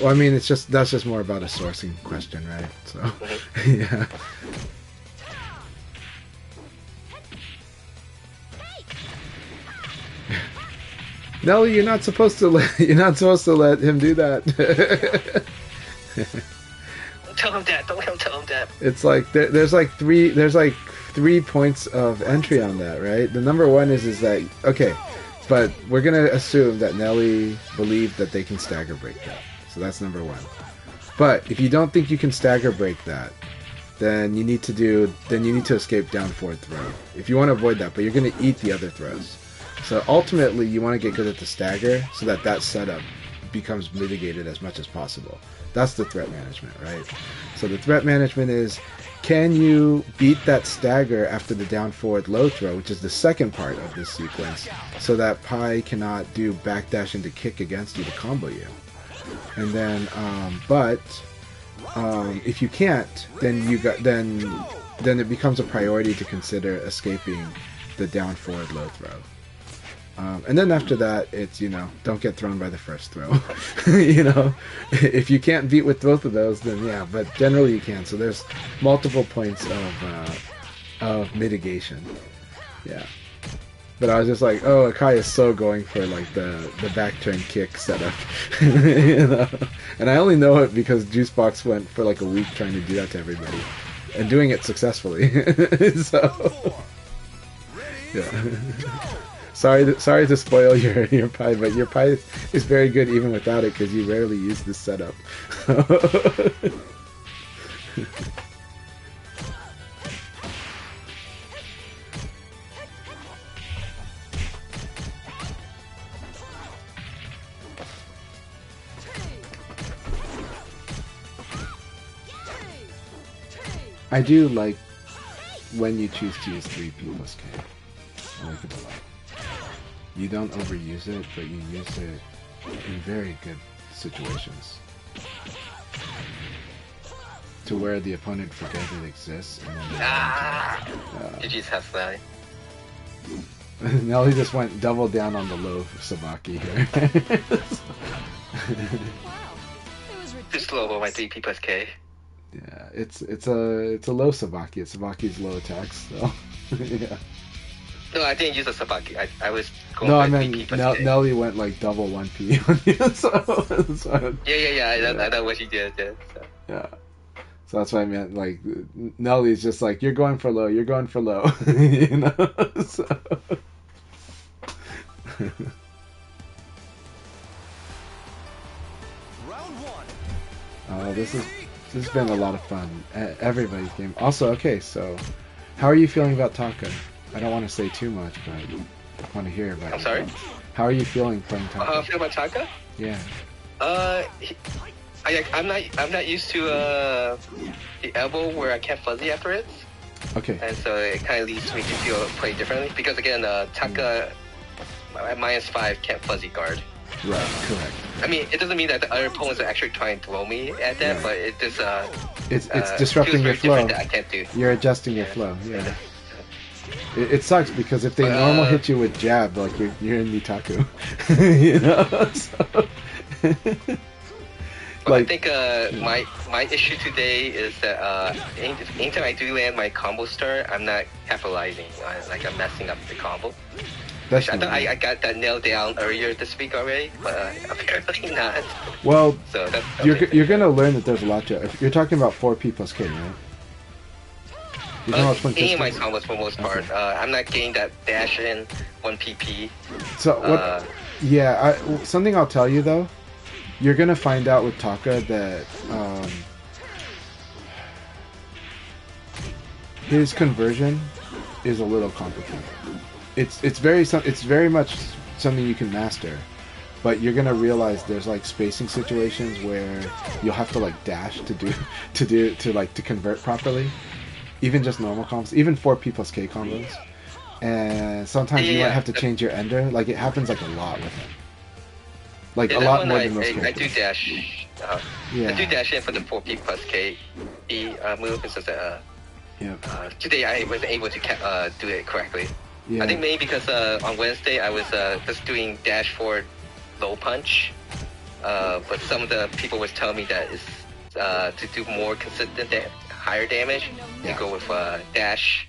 Well, I mean, that's just more about a sourcing question, right? So, yeah. Nelly, you're not supposed to let him do that. Don't tell him that. Don't tell him that. It's like there's like three points of entry on that, right? The number one is that okay, but we're gonna assume that Nelly believed that they can stagger break that. So that's number one. But if you don't think you can stagger break that, then you need to escape down forward throw. If you want to avoid that, but you're gonna eat the other throws. So ultimately, you want to get good at the stagger so that setup becomes mitigated as much as possible. That's the threat management, right? So the threat management is, can you beat that stagger after the down forward low throw, which is the second part of this sequence, so that Pi cannot do backdash into kick against you to combo you. And then, if you can't, then it becomes a priority to consider escaping the down forward low throw. And then after that, it's, don't get thrown by the first throw. If you can't beat with both of those, then yeah, but generally you can. So there's multiple points of mitigation. Yeah. But I was just like, oh, Akai is so going for like the back turn kick setup. And I only know it because Juicebox went for like a week trying to do that to everybody. And doing it successfully. So, yeah. Sorry to spoil your Pi, but your Pi is very good even without it because you rarely use this setup. I do like when you choose to use 3P plus K. I like it a lot. You don't overuse it, but you use it in very good situations. To where the opponent forgets it exists, and then GG's half fly. Nelly just went double down on the low Sabaki here. Too slow for my 3P plus K. Yeah, it's a low Sabaki. It's Sabaki's low attacks, so yeah. No, I didn't use a Sabaki. I was going no, for I meant 3P plus K. Nelly went like double 1P on you, so Yeah. I know what she did. Yeah. So. Yeah. So that's what I meant. Like Nelly's just like, you're going for low. So. Round one. Oh, this has been a lot of fun. Everybody's game. Also, okay, so how are you feeling about Taka? I don't want to say too much, but I want to hear about it. I'm sorry? How are you feeling playing Taka? How I feel about Taka? Yeah. I'm not used to the elbow where I can't fuzzy after it. Okay. And so it kind of leads me to play differently because again, Taka at -5 can't fuzzy guard. Right. Correct. I mean, it doesn't mean that the other opponents are actually trying to throw me at that, Right. but it just it's disrupting your feels flow. very different that I can't do. You're adjusting your flow. Yeah. It sucks because if they normal hit you with jab, like you're in Mitaku, So. But I think my issue today is that anytime I do land my combo start, I'm not capitalizing. Like I'm messing up the combo. I thought I got that nailed down earlier this week already, but apparently not. Well, so that's you're gonna learn that there's a lot to. If you're talking about 4P plus K, right? Any of my combos for the most part. I'm not getting that dash in 1PP. So what? Something I'll tell you though. You're gonna find out with Taka that his conversion is a little complicated. It's very much something you can master, but you're gonna realize there's like spacing situations where you'll have to like dash to convert properly. Even just normal combos, even 4P plus K combos, and sometimes you might have to change your ender. Like it happens like a lot with him. Like a lot more than most characters. I do dash. I do dash in for the 4P plus K move. It's just today I was able to do it correctly. Yeah. I think maybe because on Wednesday I was just doing dash forward low punch, but some of the people was telling me that it's to do more consistent, higher damage, Yeah. you go with dash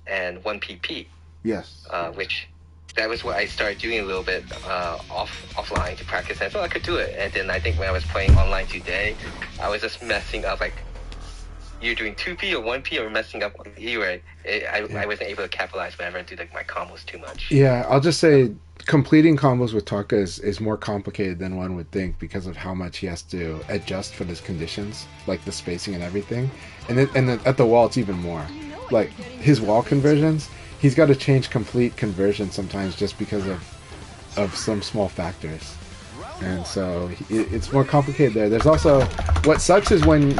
and 1 PP, Yes. which that was what I started doing a little bit offline to practice, and I thought I could do it. And then I think when I was playing online today, I was just messing up, like you're doing 2P or 1P or messing up either. I wasn't able to capitalize whenever I do like my combos too much. Yeah, I'll just say completing combos with Taka is more complicated than one would think because of how much he has to adjust for his conditions, like the spacing and everything. And then at the wall, it's even more. Like his wall conversions, he's got to change complete conversion sometimes just because of some small factors. And so it's more complicated there. There's also, what sucks is when,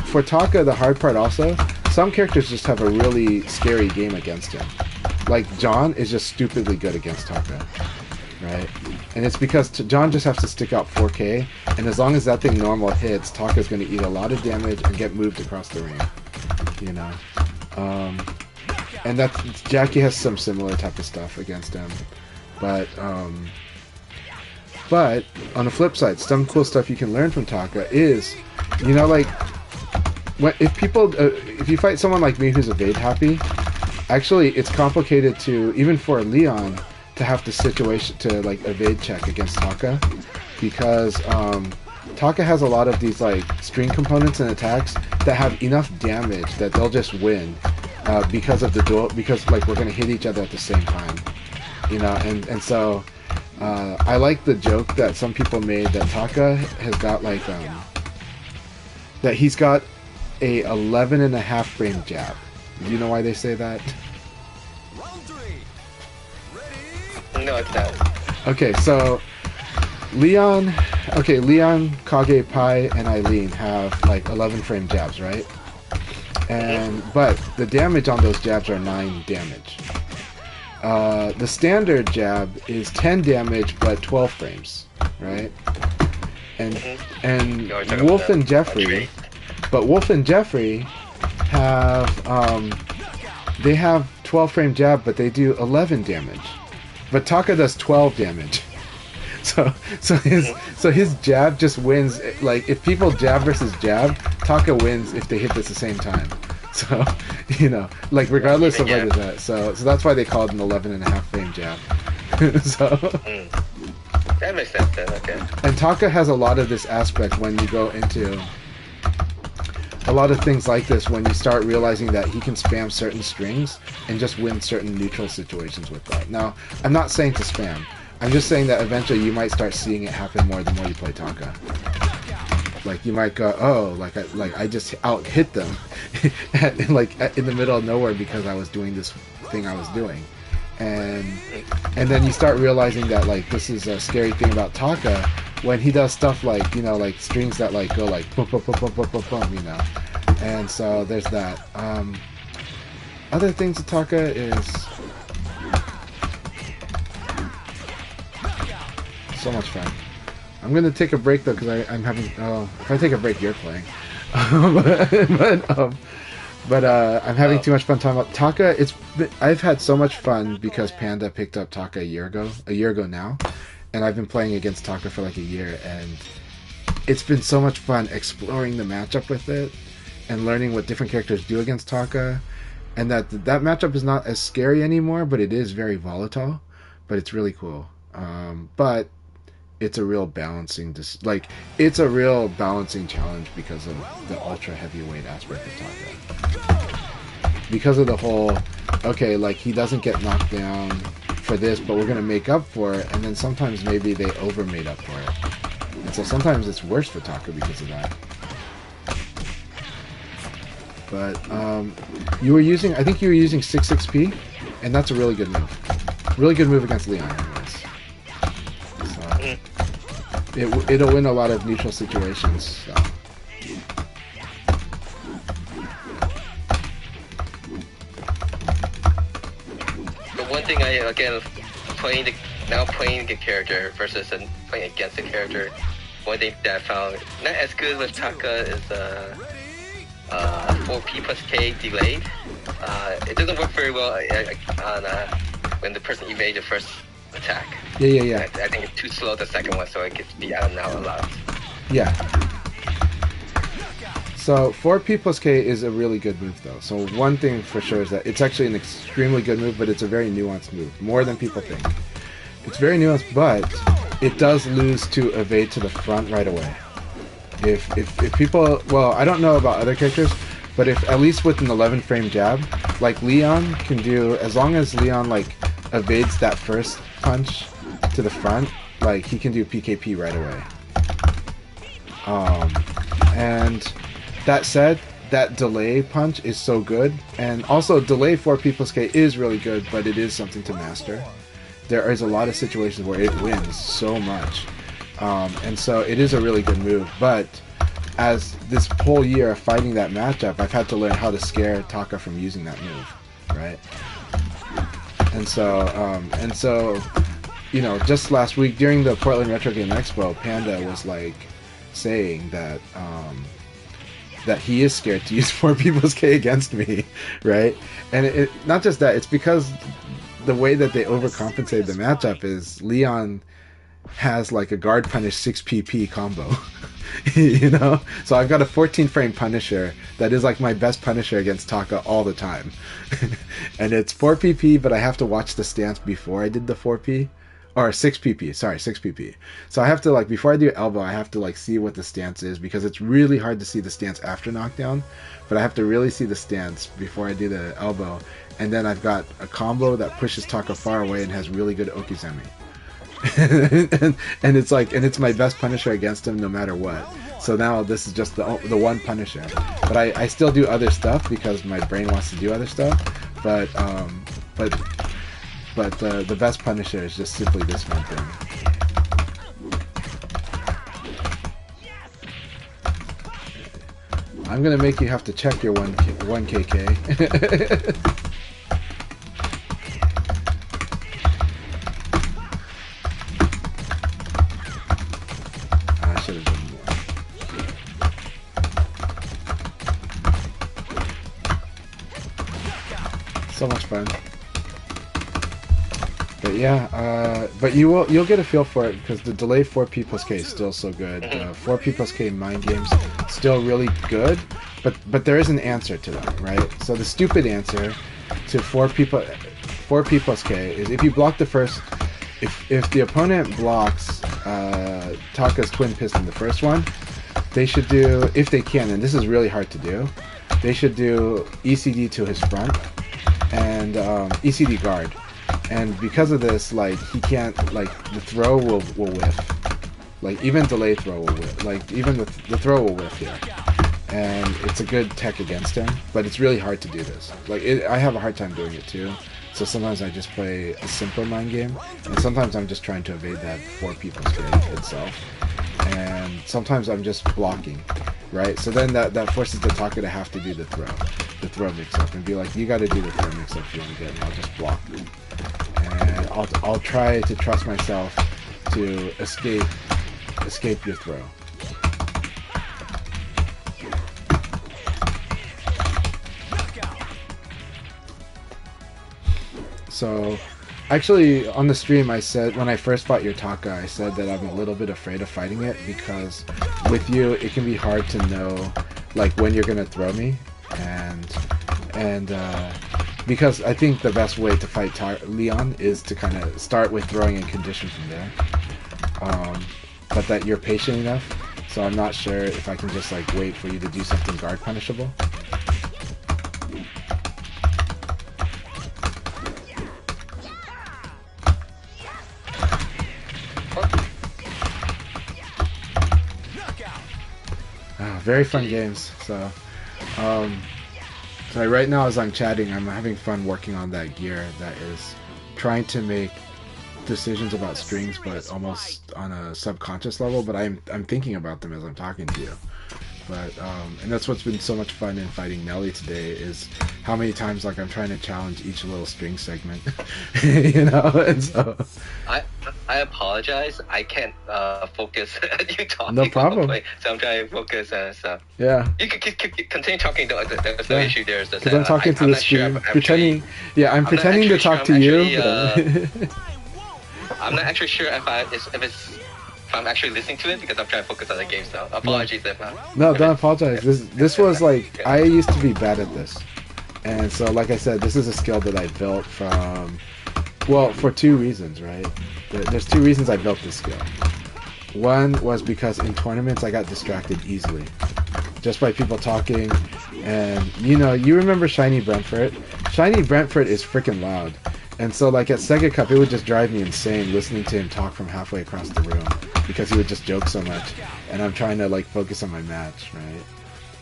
for Taka, the hard part also, some characters just have a really scary game against him. Like John is just stupidly good against Taka, right? And it's because John just has to stick out 4K, and as long as that thing normal hits, Taka's going to eat a lot of damage and get moved across the ring, you know? And Jackie has some similar type of stuff against him. But on the flip side, some cool stuff you can learn from Taka is, you know, like, if you fight someone like me who's evade happy, actually it's complicated to, even for Leon, to have the situation to like evade check against Taka, because Taka has a lot of these like string components and attacks that have enough damage that they'll just win because of the duel, because like we're gonna hit each other at the same time, you know, and so I like the joke that some people made that Taka has got like that he's got a 11.5 frame jab. Do you know why they say that? Round 3. Ready? No, it's not. Okay, so Leon, Kage, Pai, and Eileen have like 11 frame jabs, right? But the damage on those jabs are 9 damage. The standard jab is 10 damage but 12 frames, right? And Wolf and Jeffrey, but Wolf and Jeffrey have they have 12 frame jab, but they do 11 damage. But Taka does 12 damage. So his jab just wins. Like if people jab versus jab, Taka wins if they hit this at the same time. So you know, like regardless of what is that. So that's why they call it an 11.5 frame jab. That makes sense then. Okay. And Taka has a lot of this aspect when you go into a lot of things like this, when you start realizing that he can spam certain strings and just win certain neutral situations with that. Now, I'm not saying to spam. I'm just saying that eventually you might start seeing it happen more the more you play Taka. Like you might go, oh, I just out hit them, in the middle of nowhere because I was doing this thing I was doing, and then you start realizing that like this is a scary thing about Taka when he does stuff like, you know, like strings that like go like boom, boom, boom, boom, boom, boom, boom, you know. And so there's that. Other things to Taka is so much fun. I'm gonna take a break though because I'm having. Oh, if I take a break, you're playing. But I'm having too much fun talking about Taka. I've had so much fun because Panda picked up Taka a year ago now, and I've been playing against Taka for like a year, and it's been so much fun exploring the matchup with it and learning what different characters do against Taka, and that matchup is not as scary anymore, but it is very volatile, but it's really cool. But it's a real balancing it's a real balancing challenge because of the ultra heavyweight aspect of Taka. Because of the whole, okay, like he doesn't get knocked down for this, but we're gonna make up for it, and then sometimes maybe they over made up for it. And so sometimes it's worse for Taka because of that. But I think you were using 6XP, and that's a really good move. Really good move against Leon anyways. It'll win a lot of neutral situations. So. But one thing playing the character versus playing against the character, one thing that I found not as good with Taka is 4P plus K delayed. It doesn't work very well on when the person evades the first attack. Yeah. I think it's too slow the second one, so it gets beat out now a lot. Yeah. So 4P plus K is a really good move, though. So one thing for sure is that it's actually an extremely good move, but it's a very nuanced move, more than people think. It's very nuanced, but it does lose to evade to the front right away. If people, well, I don't know about other characters, but if at least with an 11 frame jab, like Leon can do, as long as Leon like evades that first punch to the front, like he can do PKP right away. And that said, that delay punch is so good, and also delay 4P plus K is really good, but it is something to master. There is a lot of situations where it wins so much, and so it is a really good move. But as this whole year of fighting that matchup, I've had to learn how to scare Taka from using that move, right? And so, you know, just last week during the Portland Retro Game Expo, Panda was like saying that that he is scared to use 4P plus K against me, right? And it not just that, it's because the way that they overcompensated the matchup is Leon has like a guard punish 6PP combo. You know? So I've got a 14 frame Punisher that is like my best Punisher against Taka all the time. And it's 4PP, but I have to watch the stance before I did the 4P. Or 6PP, sorry, 6PP. So I have to, like, before I do elbow, I have to, like, see what the stance is, because it's really hard to see the stance after knockdown, but I have to really see the stance before I do the elbow. And then I've got a combo that pushes Taka far away and has really good Okizeme. and it's like, and it's my best Punisher against him no matter what. So now this is just the one Punisher. But I still do other stuff because my brain wants to do other stuff, but the best Punisher is just simply this one thing. I'm gonna make you have to check your 1KK. I should have done more. So much fun. But yeah, but you'll get a feel for it because the delay 4P plus K is still so good. 4P plus K mind games still really good, but there is an answer to them, right? So the stupid answer to 4P plus K is if you block the first, if the opponent blocks Taka's twin piston, the first one, they should do, if they can, and this is really hard to do, they should do ECD to his front and ECD guard. And because of this, like, he can't, like, the throw will whiff. Like, even delay throw will whiff. Like, even the throw will whiff here. And it's a good tech against him, but it's really hard to do this. Like, I have a hard time doing it too. So sometimes I just play a simpler mind game, and sometimes I'm just trying to evade that 4P plus K itself. And sometimes I'm just blocking, right? So then that forces the Taka to have to do the throw mix-up, and be like, you gotta do the throw mix-up if you want to get it, and I'll just block. And I'll try to trust myself to escape your throw. So, actually, on the stream I said, when I first fought your Taka, I said that I'm a little bit afraid of fighting it, because with you, it can be hard to know, like, when you're gonna throw me, and because I think the best way to fight Leon is to kind of start with throwing and condition from there. But that you're patient enough, so I'm not sure if I can just like wait for you to do something guard punishable. Very fun games. So, so right now as I'm chatting, I'm having fun working on that gear that is trying to make decisions about strings, but almost on a subconscious level. But I'm thinking about them as I'm talking to you. But and that's what's been so much fun in fighting Nelly today, is how many times like I'm trying to challenge each little string segment, you know. And so I apologize. I can't focus at you talking. No problem. So I'm trying to focus and stuff. Yeah. You can continue talking. There's no issue there. Because I'm talking to the stream, pretending. Yeah, I'm pretending to talk to you. I'm not actually sure if I'm actually listening to it because I'm trying to focus on the game. So apologies if No, don't apologize. This was like, I used to be bad at this, and so like I said, this is a skill that I built from, well, for two reasons, right? There's two reasons I built this skill. One was because in tournaments I got distracted easily, just by people talking, and you remember Shiny Brentford? Shiny Brentford is freaking loud. And so, like, at Sega Cup, it would just drive me insane listening to him talk from halfway across the room because he would just joke so much. And I'm trying to, like, focus on my match, right?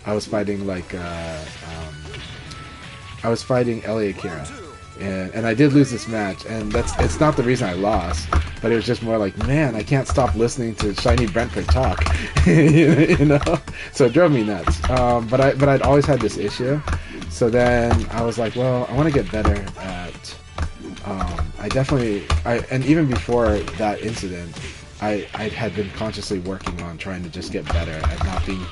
I was fighting, like, Ellie Akira. And I did lose this match, and it's not the reason I lost, but it was just more like, man, I can't stop listening to Shiny Brentford talk, you know? So it drove me nuts. But I'd always had this issue. So then I was like, well, I want to get better at... and even before that incident, I had been consciously working on trying to just get better at not being,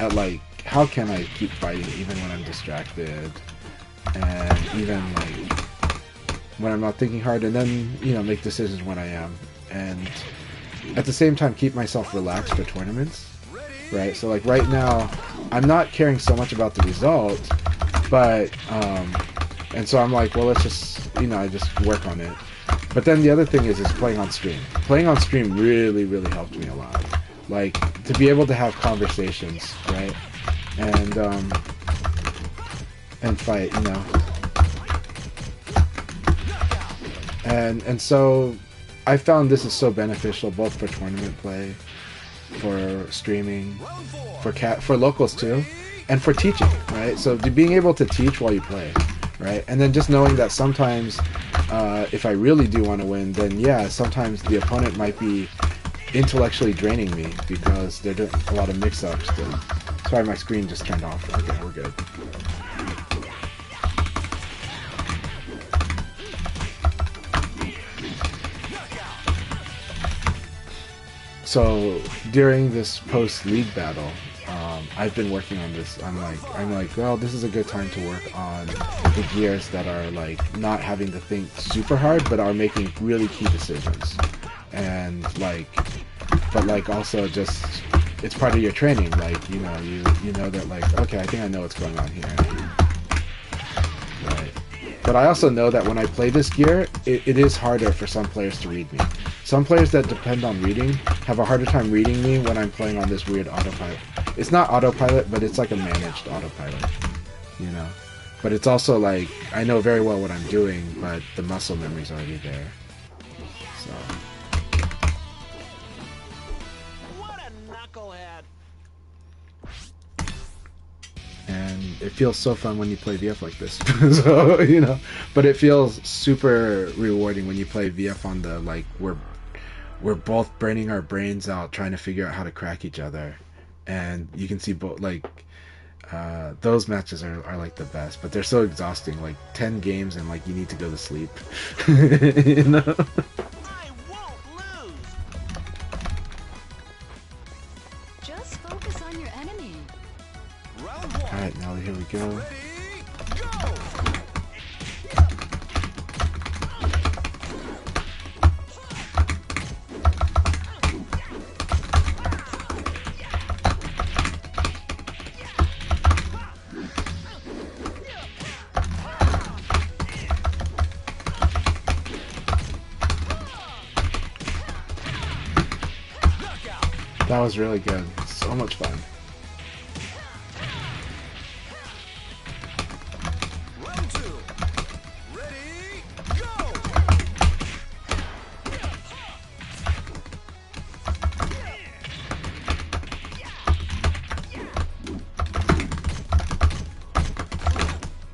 at like, how can I keep fighting even when I'm distracted, and even like when I'm not thinking hard, and then make decisions when I am, and at the same time keep myself relaxed for tournaments, right? So like right now, I'm not caring so much about the result, but and so I'm like, well, let's just, I just work on it. But then the other thing is playing on stream. Playing on stream really, really helped me a lot. Like, to be able to have conversations, right? And fight, And so I found this is so beneficial both for tournament play, for streaming, for locals too, and for teaching, right? So being able to teach while you play, right? And then just knowing that sometimes if I really do want to win, then yeah, sometimes the opponent might be intellectually draining me because they're doing a lot of mix-ups. Sorry, my screen just turned off. Okay, we're good. So during this post-league battle, I've been working on this. I'm like, well, this is a good time to work on the gears that are like not having to think super hard, but are making really key decisions, and like, but like also just it's part of your training. Like you know that like, okay, I think I know what's going on here, right? But I also know that when I play this gear, it is harder for some players to read me. Some players that depend on reading have a harder time reading me when I'm playing on this weird autopilot. It's not autopilot, but it's like a managed autopilot, But it's also like, I know very well what I'm doing, but the muscle memory's already there. So. What a knucklehead! And it feels so fun when you play VF like this. So, but it feels super rewarding when you play VF on the, like, we're both burning our brains out trying to figure out how to crack each other. And you can see both, like, those matches are like the best, but they're so exhausting. Like 10 games and like you need to go to sleep. I won't lose. Just focus on your enemy. Round one. All right, now here we go. Ready, go! That was really good. So much fun. Round two. Ready, go!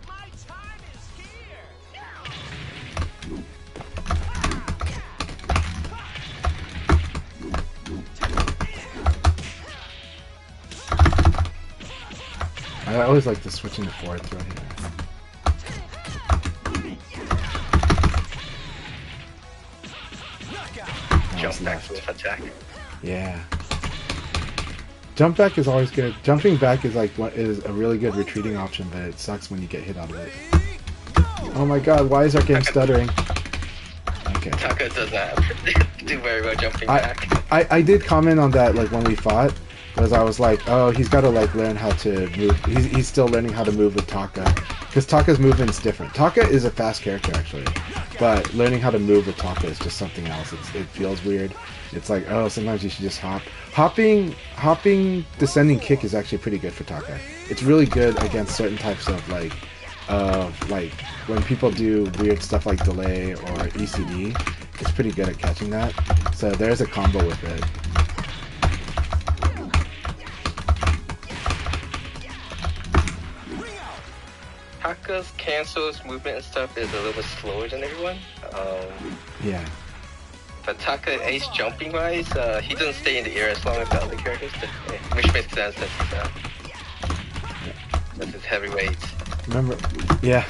My time is here. I always like to switch into fourth right here. Jump back with attack. Yeah. Jump back is always good. Jumping back is like is a really good retreating option, but it sucks when you get hit out of it. Oh my god, why is our game stuttering? Okay. Okay. Taka does not do very well jumping back. I did comment on that like when we fought, because I was like, oh, he's got to like learn how to move. He's still learning how to move with Taka, because Taka's movement's different. Taka is a fast character actually, but learning how to move with Taka is just something else. It feels weird. It's like, oh, sometimes you should just hop. Hopping descending kick is actually pretty good for Taka. It's really good against certain types of like when people do weird stuff like delay or ECD. It's pretty good at catching that. So there's a combo with it. Taka's cancels movement and stuff is a little bit slower than everyone. Yeah. But Taka ace jumping wise, he doesn't stay in the air as long as the other characters, which makes sense. That's his heavyweight. Remember, yeah.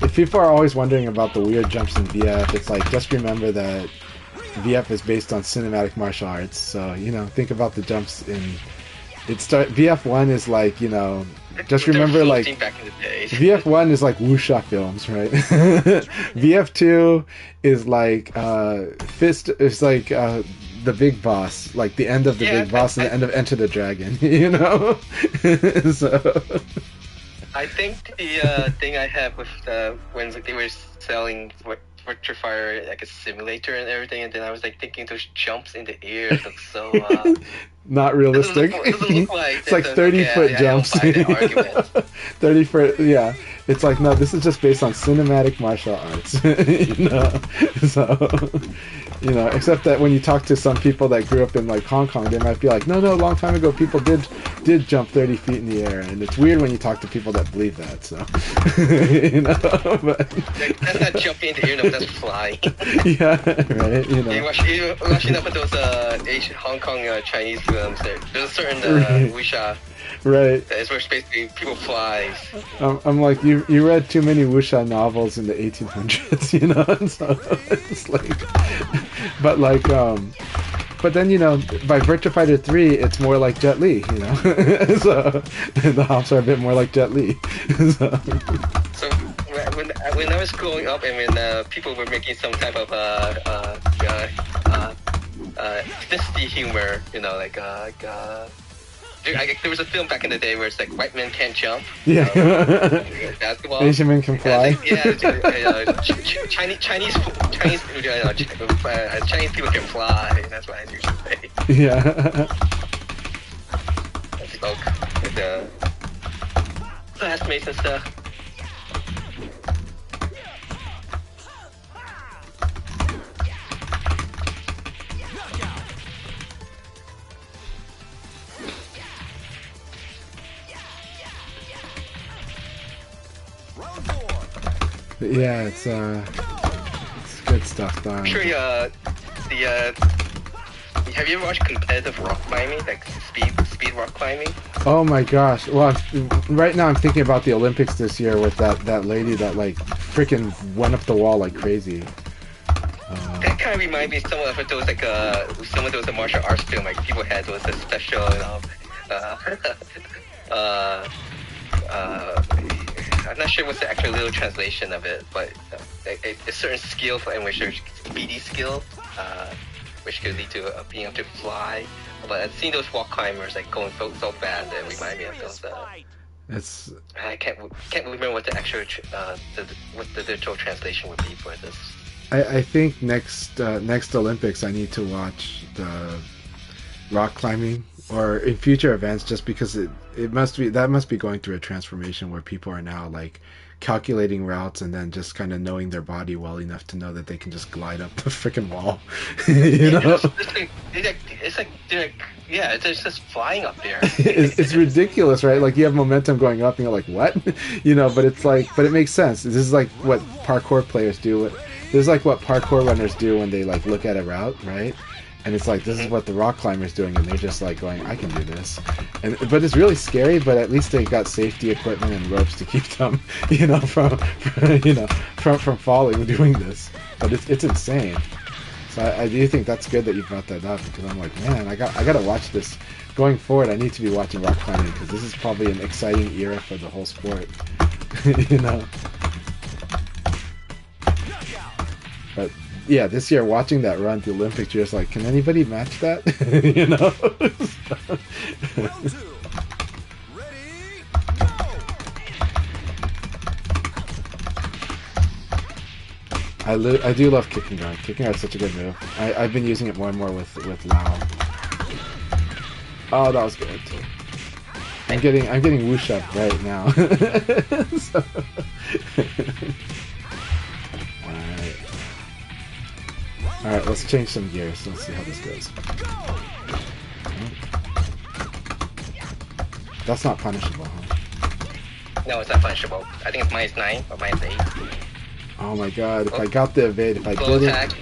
If people are always wondering about the weird jumps in VF, it's like, just remember that VF is based on cinematic martial arts. So, you know, think about the jumps in... VF1 is like, you know... Just remember, like... Back in the day. VF1 is like wuxia films, right? VF2 is like... Fist... It's like... the big boss, like the end of the big boss and the end of Enter the Dragon, you know? So... I think the thing I had with when they were selling Virtuefire like a simulator and everything, and then I was like thinking those jumps in the air look so not realistic. Doesn't look like it's like 30-foot jumps. 30-foot, yeah. It's like, no, this is just based on cinematic martial arts, you know. So, you know, except that when you talk to some people that grew up in like Hong Kong, they might be like, no, a long time ago people did jump 30 feet in the air, and it's weird when you talk to people that believe that. So, you know, but that's not jumping in the air, no, that's flying. Yeah, right. You know, you watch enough of those Asian Hong Kong Chinese films. There's a certain wuxia. Right. It's where basically people fly. I'm like, you read too many wuxia novels in the 1800s, you know? And so it's like, but like, but then, you know, by Virtua Fighter 3, it's more like Jet Li, you know? So the hops are a bit more like Jet Li. So when I was growing up and when people were making some type of fisty humor, you know, like there was a film back in the day where it's like white men can't jump. Yeah. Basketball. Asian men can fly. Chinese people can fly. That's what I usually say. Yeah. Smoke with the classmates and stuff. Yeah, it's good stuff, though. I'm sure have you ever watched competitive rock climbing, like speed rock climbing? Oh my gosh! Well, right now I'm thinking about the Olympics this year with that lady that like freaking went up the wall like crazy. That kind of reminds me somewhat of those like some of those martial arts film, like people had those special, you know, I'm not sure what's the actual little translation of it, but a certain skill in which there's speedy skill, which could lead to being able to fly. But I've seen those wall climbers like going so fast that remind me of those. It's I can't remember what the actual what the literal translation would be for this. I think next Olympics I need to watch the rock climbing, or in future events, just because it must be going through a transformation where people are now like calculating routes and then just kind of knowing their body well enough to know that they can just glide up the freaking wall. You know? It's like yeah, it's just flying up there. It's ridiculous, right? Like you have momentum going up and you're like, what? You know, but it's like, but it makes sense. This is like what parkour players do. This is like what parkour runners do when they like look at a route, right? And it's like, this is what the rock climber's doing, and they're just like going, I can do this. But it's really scary, but at least they got safety equipment and ropes to keep them, you know, from falling and doing this. But it's insane. So I do think that's good that you brought that up, because I'm like, man, I gotta watch this. Going forward, I need to be watching rock climbing, because this is probably an exciting era for the whole sport. You know? But yeah, this year watching that run to Olympics, you're just like, can anybody match that? You know? Round 2. Ready, go! I do love kicking guard. Kicking guard is such a good move. I've been using it more and more with Lao. Oh, that was good too. I'm getting whoosh up right now. So, Alright, let's change some gears. Let's see how this goes. That's not punishable, huh? No, it's not punishable. I think it's -9 or -8. Oh my god, if I got the evade, if I Slow didn't... attack.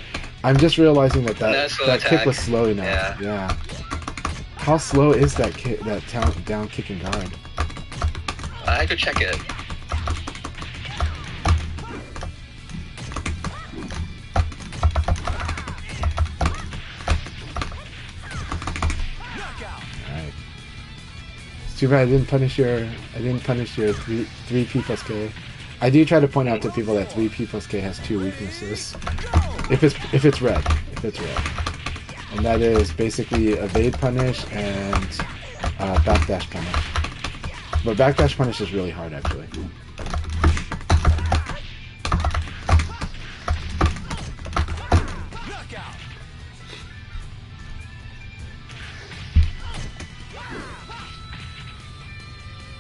I'm just realizing that No, slow that kick attack. was slow enough. Yeah. How slow is that down kicking guard? I could check it. Alright. It's too bad I didn't punish your three P plus K. I do try to point out to people that 3P plus K has 2 weaknesses. If it's red. And that is basically evade punish and backdash punish. But backdash punish is really hard actually.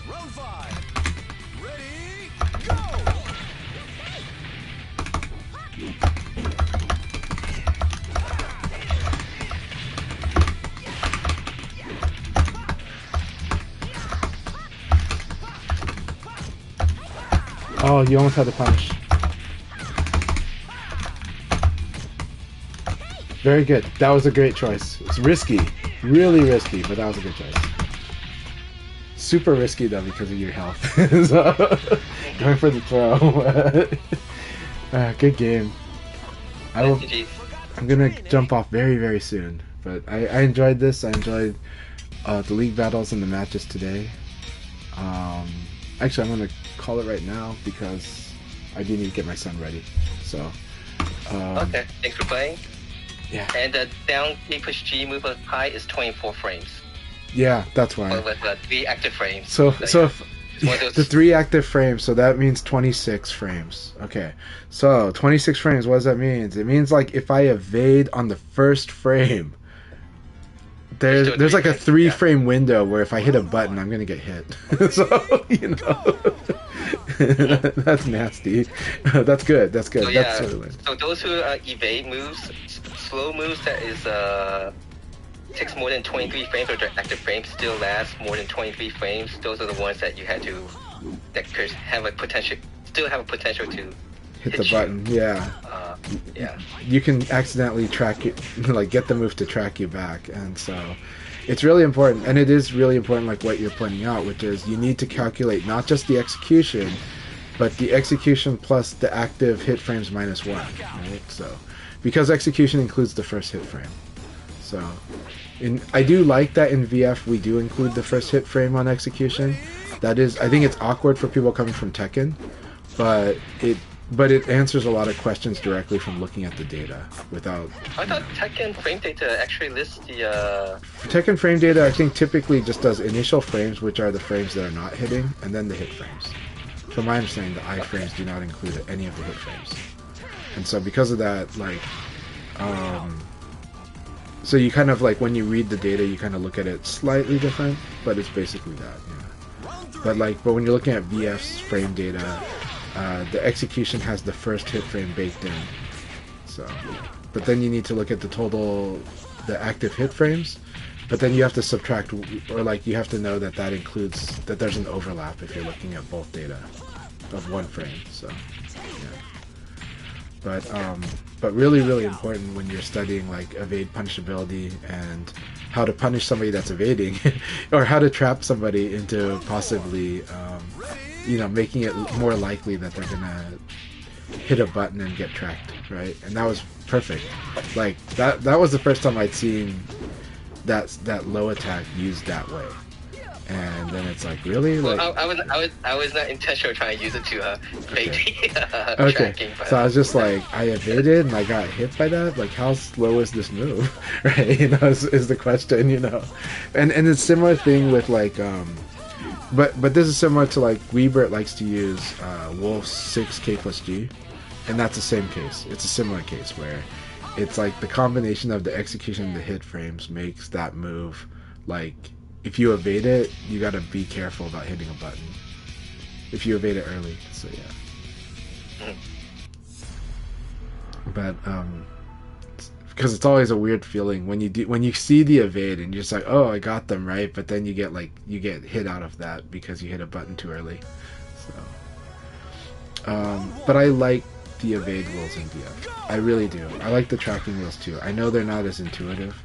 Round 5. Ready, go! Oh, you almost had to punish. Very good. That was a great choice. It's risky. Really risky, but that was a good choice. Super risky though because of your health. So, going for the throw. Good game. I'm gonna jump off very, very soon. But I enjoyed this. I enjoyed the league battles and the matches today. Actually, I'm gonna call it right now because I do need to get my son ready. So. Okay, thanks for playing. Yeah. And the down A push G move of high is 24 frames. Yeah, that's why. But with 3 active frames. So yeah. if, the 3 active frames, so that means 26 frames. Okay. So 26 frames, what does that mean? It means like if I evade on the first frame, there's like a 3 frame window where if I hit a button, I'm gonna get hit. So you know, that's nasty. That's good. That's good. So, that's yeah, totally. so those who evade moves, slow moves that is takes more than 23 frames or their active frames still lasts more than 23 frames. Those are the ones that you had to could have a potential to Hit the button. Yeah. Yeah. You can accidentally track it, like get the move to track you back, and so it's really important. And it is really important, like what you're pointing out, which is you need to calculate not just the execution, but the execution plus the active hit frames minus 1. Right? So, because execution includes the first hit frame. So, I do like that in VF we do include the first hit frame on execution. That is, I think it's awkward for people coming from Tekken, but it answers a lot of questions directly from looking at the data without... I thought Tekken frame data actually lists the... Tekken frame data, I think, typically just does initial frames, which are the frames that are not hitting, and then the hit frames. From my understanding, the iframes do not include any of the hit frames. And so because of that, like... so you kind of, like, when you read the data, you kind of look at it slightly different, but it's basically that, yeah. But when you're looking at VF's frame data... the execution has the first hit frame baked in. So, but then you need to look at the active hit frames. But then you have to subtract, or like you have to know that includes that there's an overlap if you're looking at both data of one frame. So, yeah. But really, really important when you're studying like evade punishability and how to punish somebody that's evading, or how to trap somebody into possibly. Making it more likely that they're gonna hit a button and get tracked, right? And that was perfect. Like that was the first time I'd seen that low attack used that way. And then it's like, really? Well, Like, I was not intentionally trying to use it to fake the okay. tracking. But, So I was just like, I evaded and I got hit by that. Like, how slow is this move? Right? You know, is the question. You know, and it's similar thing with like, but this is similar to like Weebert likes to use Wolf's 6K plus G, and that's the same case. It's a similar case where it's like the combination of the execution and the hit frames makes that move like. If you evade it, you gotta be careful about hitting a button. If you evade it early, so yeah. But because it's always a weird feeling when you see the evade and you're just like, oh, I got them right, but then you get hit out of that because you hit a button too early. So, but I like the evade rules in VF. I really do. I like the tracking rules too. I know they're not as intuitive,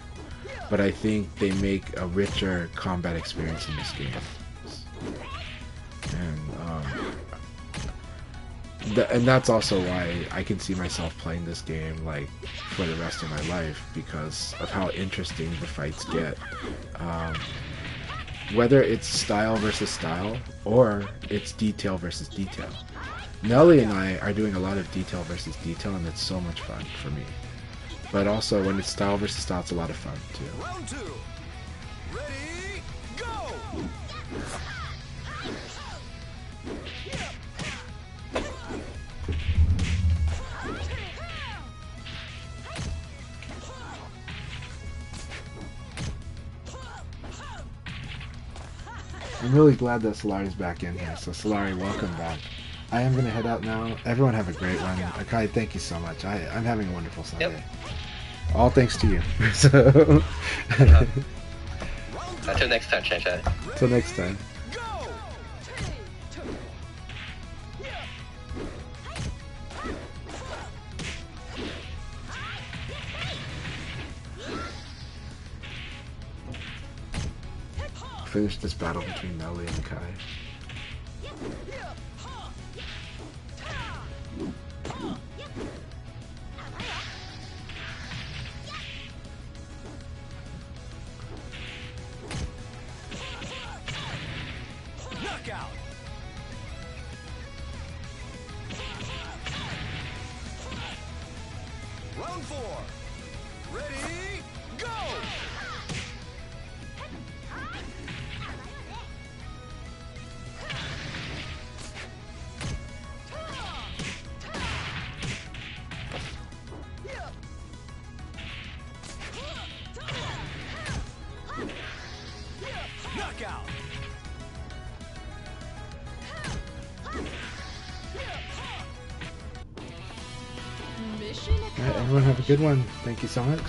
but I think they make a richer combat experience in this game. And that's also why I can see myself playing this game like for the rest of my life, because of how interesting the fights get. Whether it's style versus style or it's detail versus detail. Nelly and I are doing a lot of detail versus detail, and it's so much fun for me. But also, when it's style versus style, it's a lot of fun, too. Round 2. Ready, go! I'm really glad that Solari's back in here, so Solari, welcome back. I am going to head out now. Everyone have a great one. Akai, thank you so much. I'm having a wonderful Sunday. Yep. All thanks to you. So, until next time, Chan. Until next time. Finish this battle between Nelly and Kai. Knockout! Round 4. Ready, go! Knockout! Mission Alright, everyone have a good one. Thank you so much.